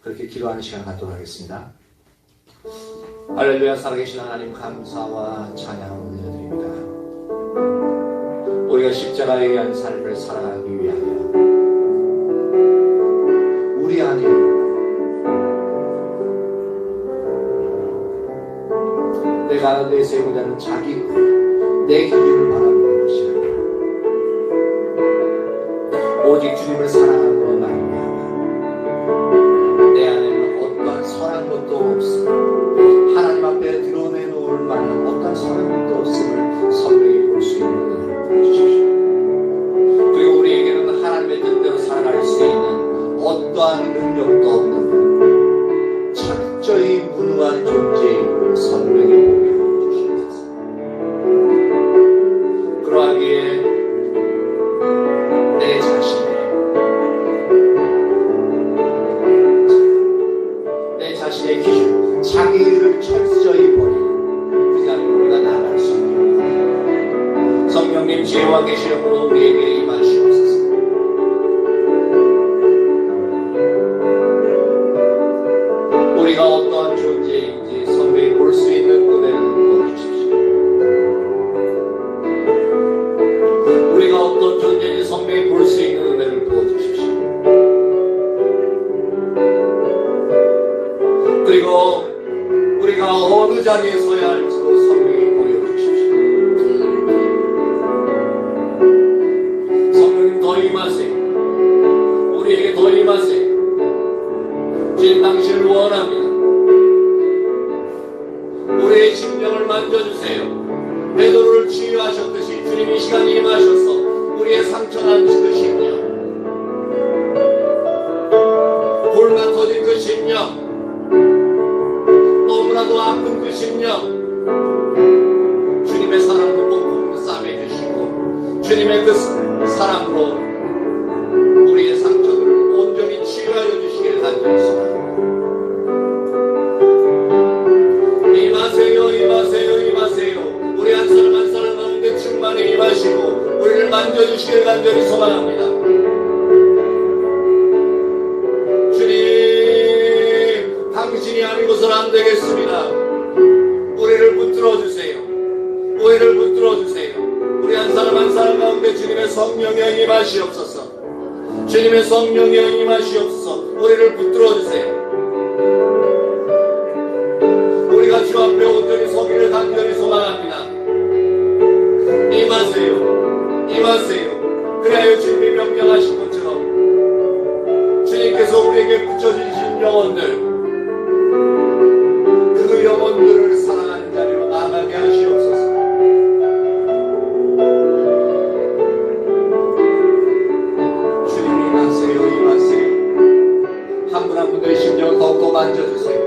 그렇게 기도하는 시간 갖도록 하겠습니다. 할렐루야. 살아계신 하나님 감사와 찬양을 올려드립니다. 우리가 십자가에 의한 삶을 살아가기 위하여 우리 안에 내가 내세우고자 하는 자기 내 기준을 바라보는 것이 아니라 오직 주님을 사랑함으로 말미암아 내 안에는 어떠한 선한 것도 없음을 하나님 앞에 드러내놓을 만한 어떠한 선한 것도 없음을 선명히 볼 수 있는 은혜를 보여주십시오. 그리고 우리에게는 하나님의 뜻대로 살아갈 수 있는 어떠한 능력도 없는 철저히 무능한 존재임을 선명히 보게 해주시옵소서. 그러하기에 내 자신의 기준, 자기를 철저히 버리는 그 자리로 우리가 나아갈 수 있는 성령님 지혜와 계시력으로 우리에게 임하시옵소서. 우리가 어떠한 존재인지 선명히 볼 수 있는 은혜를 부어주십시오. 우리가 어떤 존재인지 선명히 볼 수 있는 은혜를 부어주십시오. 그리고 우리가 어느 자리에 서야 할지도 선명히 보여주십시오. 성령님 더 임하세요. 우리에게 더 임하세요. 주님 당신을 원합니다. 우리의 심령을 만져주세요. 베드로를 치유하셨듯이 주님 이 시간에 임하셔서 우리의 상처난 그 심령, 골만 터진 그 심령, 너무나도 아픈 그 심령, 주님의 사랑으로 뽕뽕 싸매주시고 주님의 그 사랑으로 우리의 상처들을 온전히 치유하여 주시기를 간절히 소망합니다. 임하세요, 임하세요, 임하세요. 우리 한 사람 한 사람 가운데 충만히 임하시고 우리를 만져주시기를 간절히 소망합니다. 주님, 당신이 아니고서는 안 되겠습니다. 우리를 붙들어주세요. 우리를 붙들어주세요. 우리 한 사람 한 사람 가운데 주님의 성령이 임하시옵소서. 주님의 성령이 임하시옵소서. 우리를 붙들어주세요. 우리가 우리가 주 앞에 온전히 서기를 간절히 소망합니다. 임하세요. 임하세요. 그래야 주님이 명령하신 것처럼 주님께서 우리에게 붙여주신 영혼들, 그 영혼들을 사랑하는 자리로 나아가게 하시옵소서. 주님 임하세요. 임하세요. 한 분 한 분들의 심령을 더욱더 만져주세요.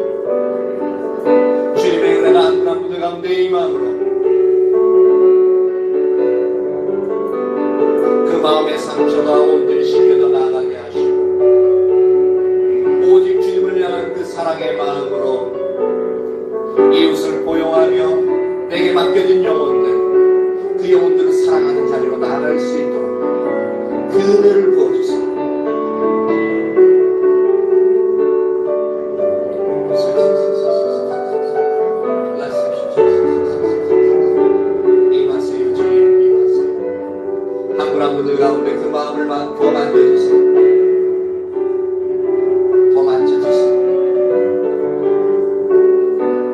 주님의 은혜가 한 분 한 분들 가운데 임함으로 그 마음의 상처가 온전히 씻겨져 나가게 하시고, 오직 주님을 향한 그 사랑의 마음으로 이웃을 포용하며 내게 맡겨진 영혼들, 그 영혼들을 사랑하는 자리로 나아갈 수 있도록 그 은혜를 부어주세요. 임하세요. 주님 임하세요. 한 분 한 분들 가운데 그 마음을 더 만져주세요. 더 만져주세요.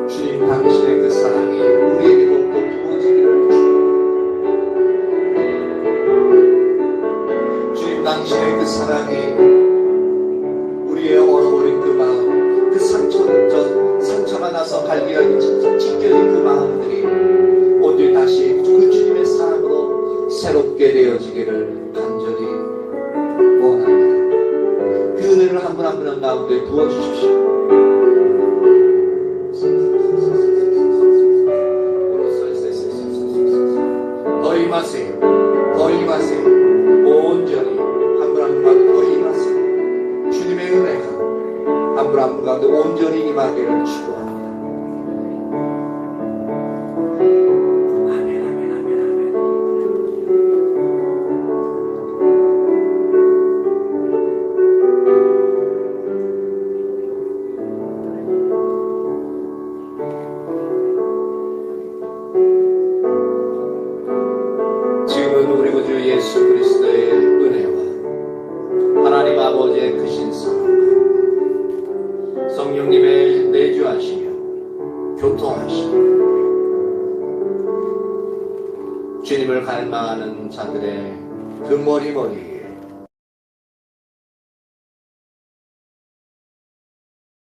주님 당신의 그 사랑이 우리에게 더욱더 부어지기를 주시옵소서. 주님 당신의 그 사랑이 우리의 얼어버린 그 마음, 그 상처가 나서 갈기가 찢겨진 그 마음들이 온전히 다시 그 주님의 사랑으로 새롭게 되어지기를 간절히 원합니다. 그 은혜를 한 분 한 분 가운데 부어주십시오. 더 임하세요. 더 임하세요. 온전히 한 분 한 분 가운데 더 임하세요. 주님의 은혜가 한 분 한 분 가운데 온전히 임하기를 축원합니다. 아멘, 아멘, 아멘, 아멘. 지금은 우리 구주 예수 그리스도의 은혜와 하나님 아버지의 크신 사랑과 성령님의 내주하시며 교통하시며 주님을 갈망하는 자들의 그 머리머리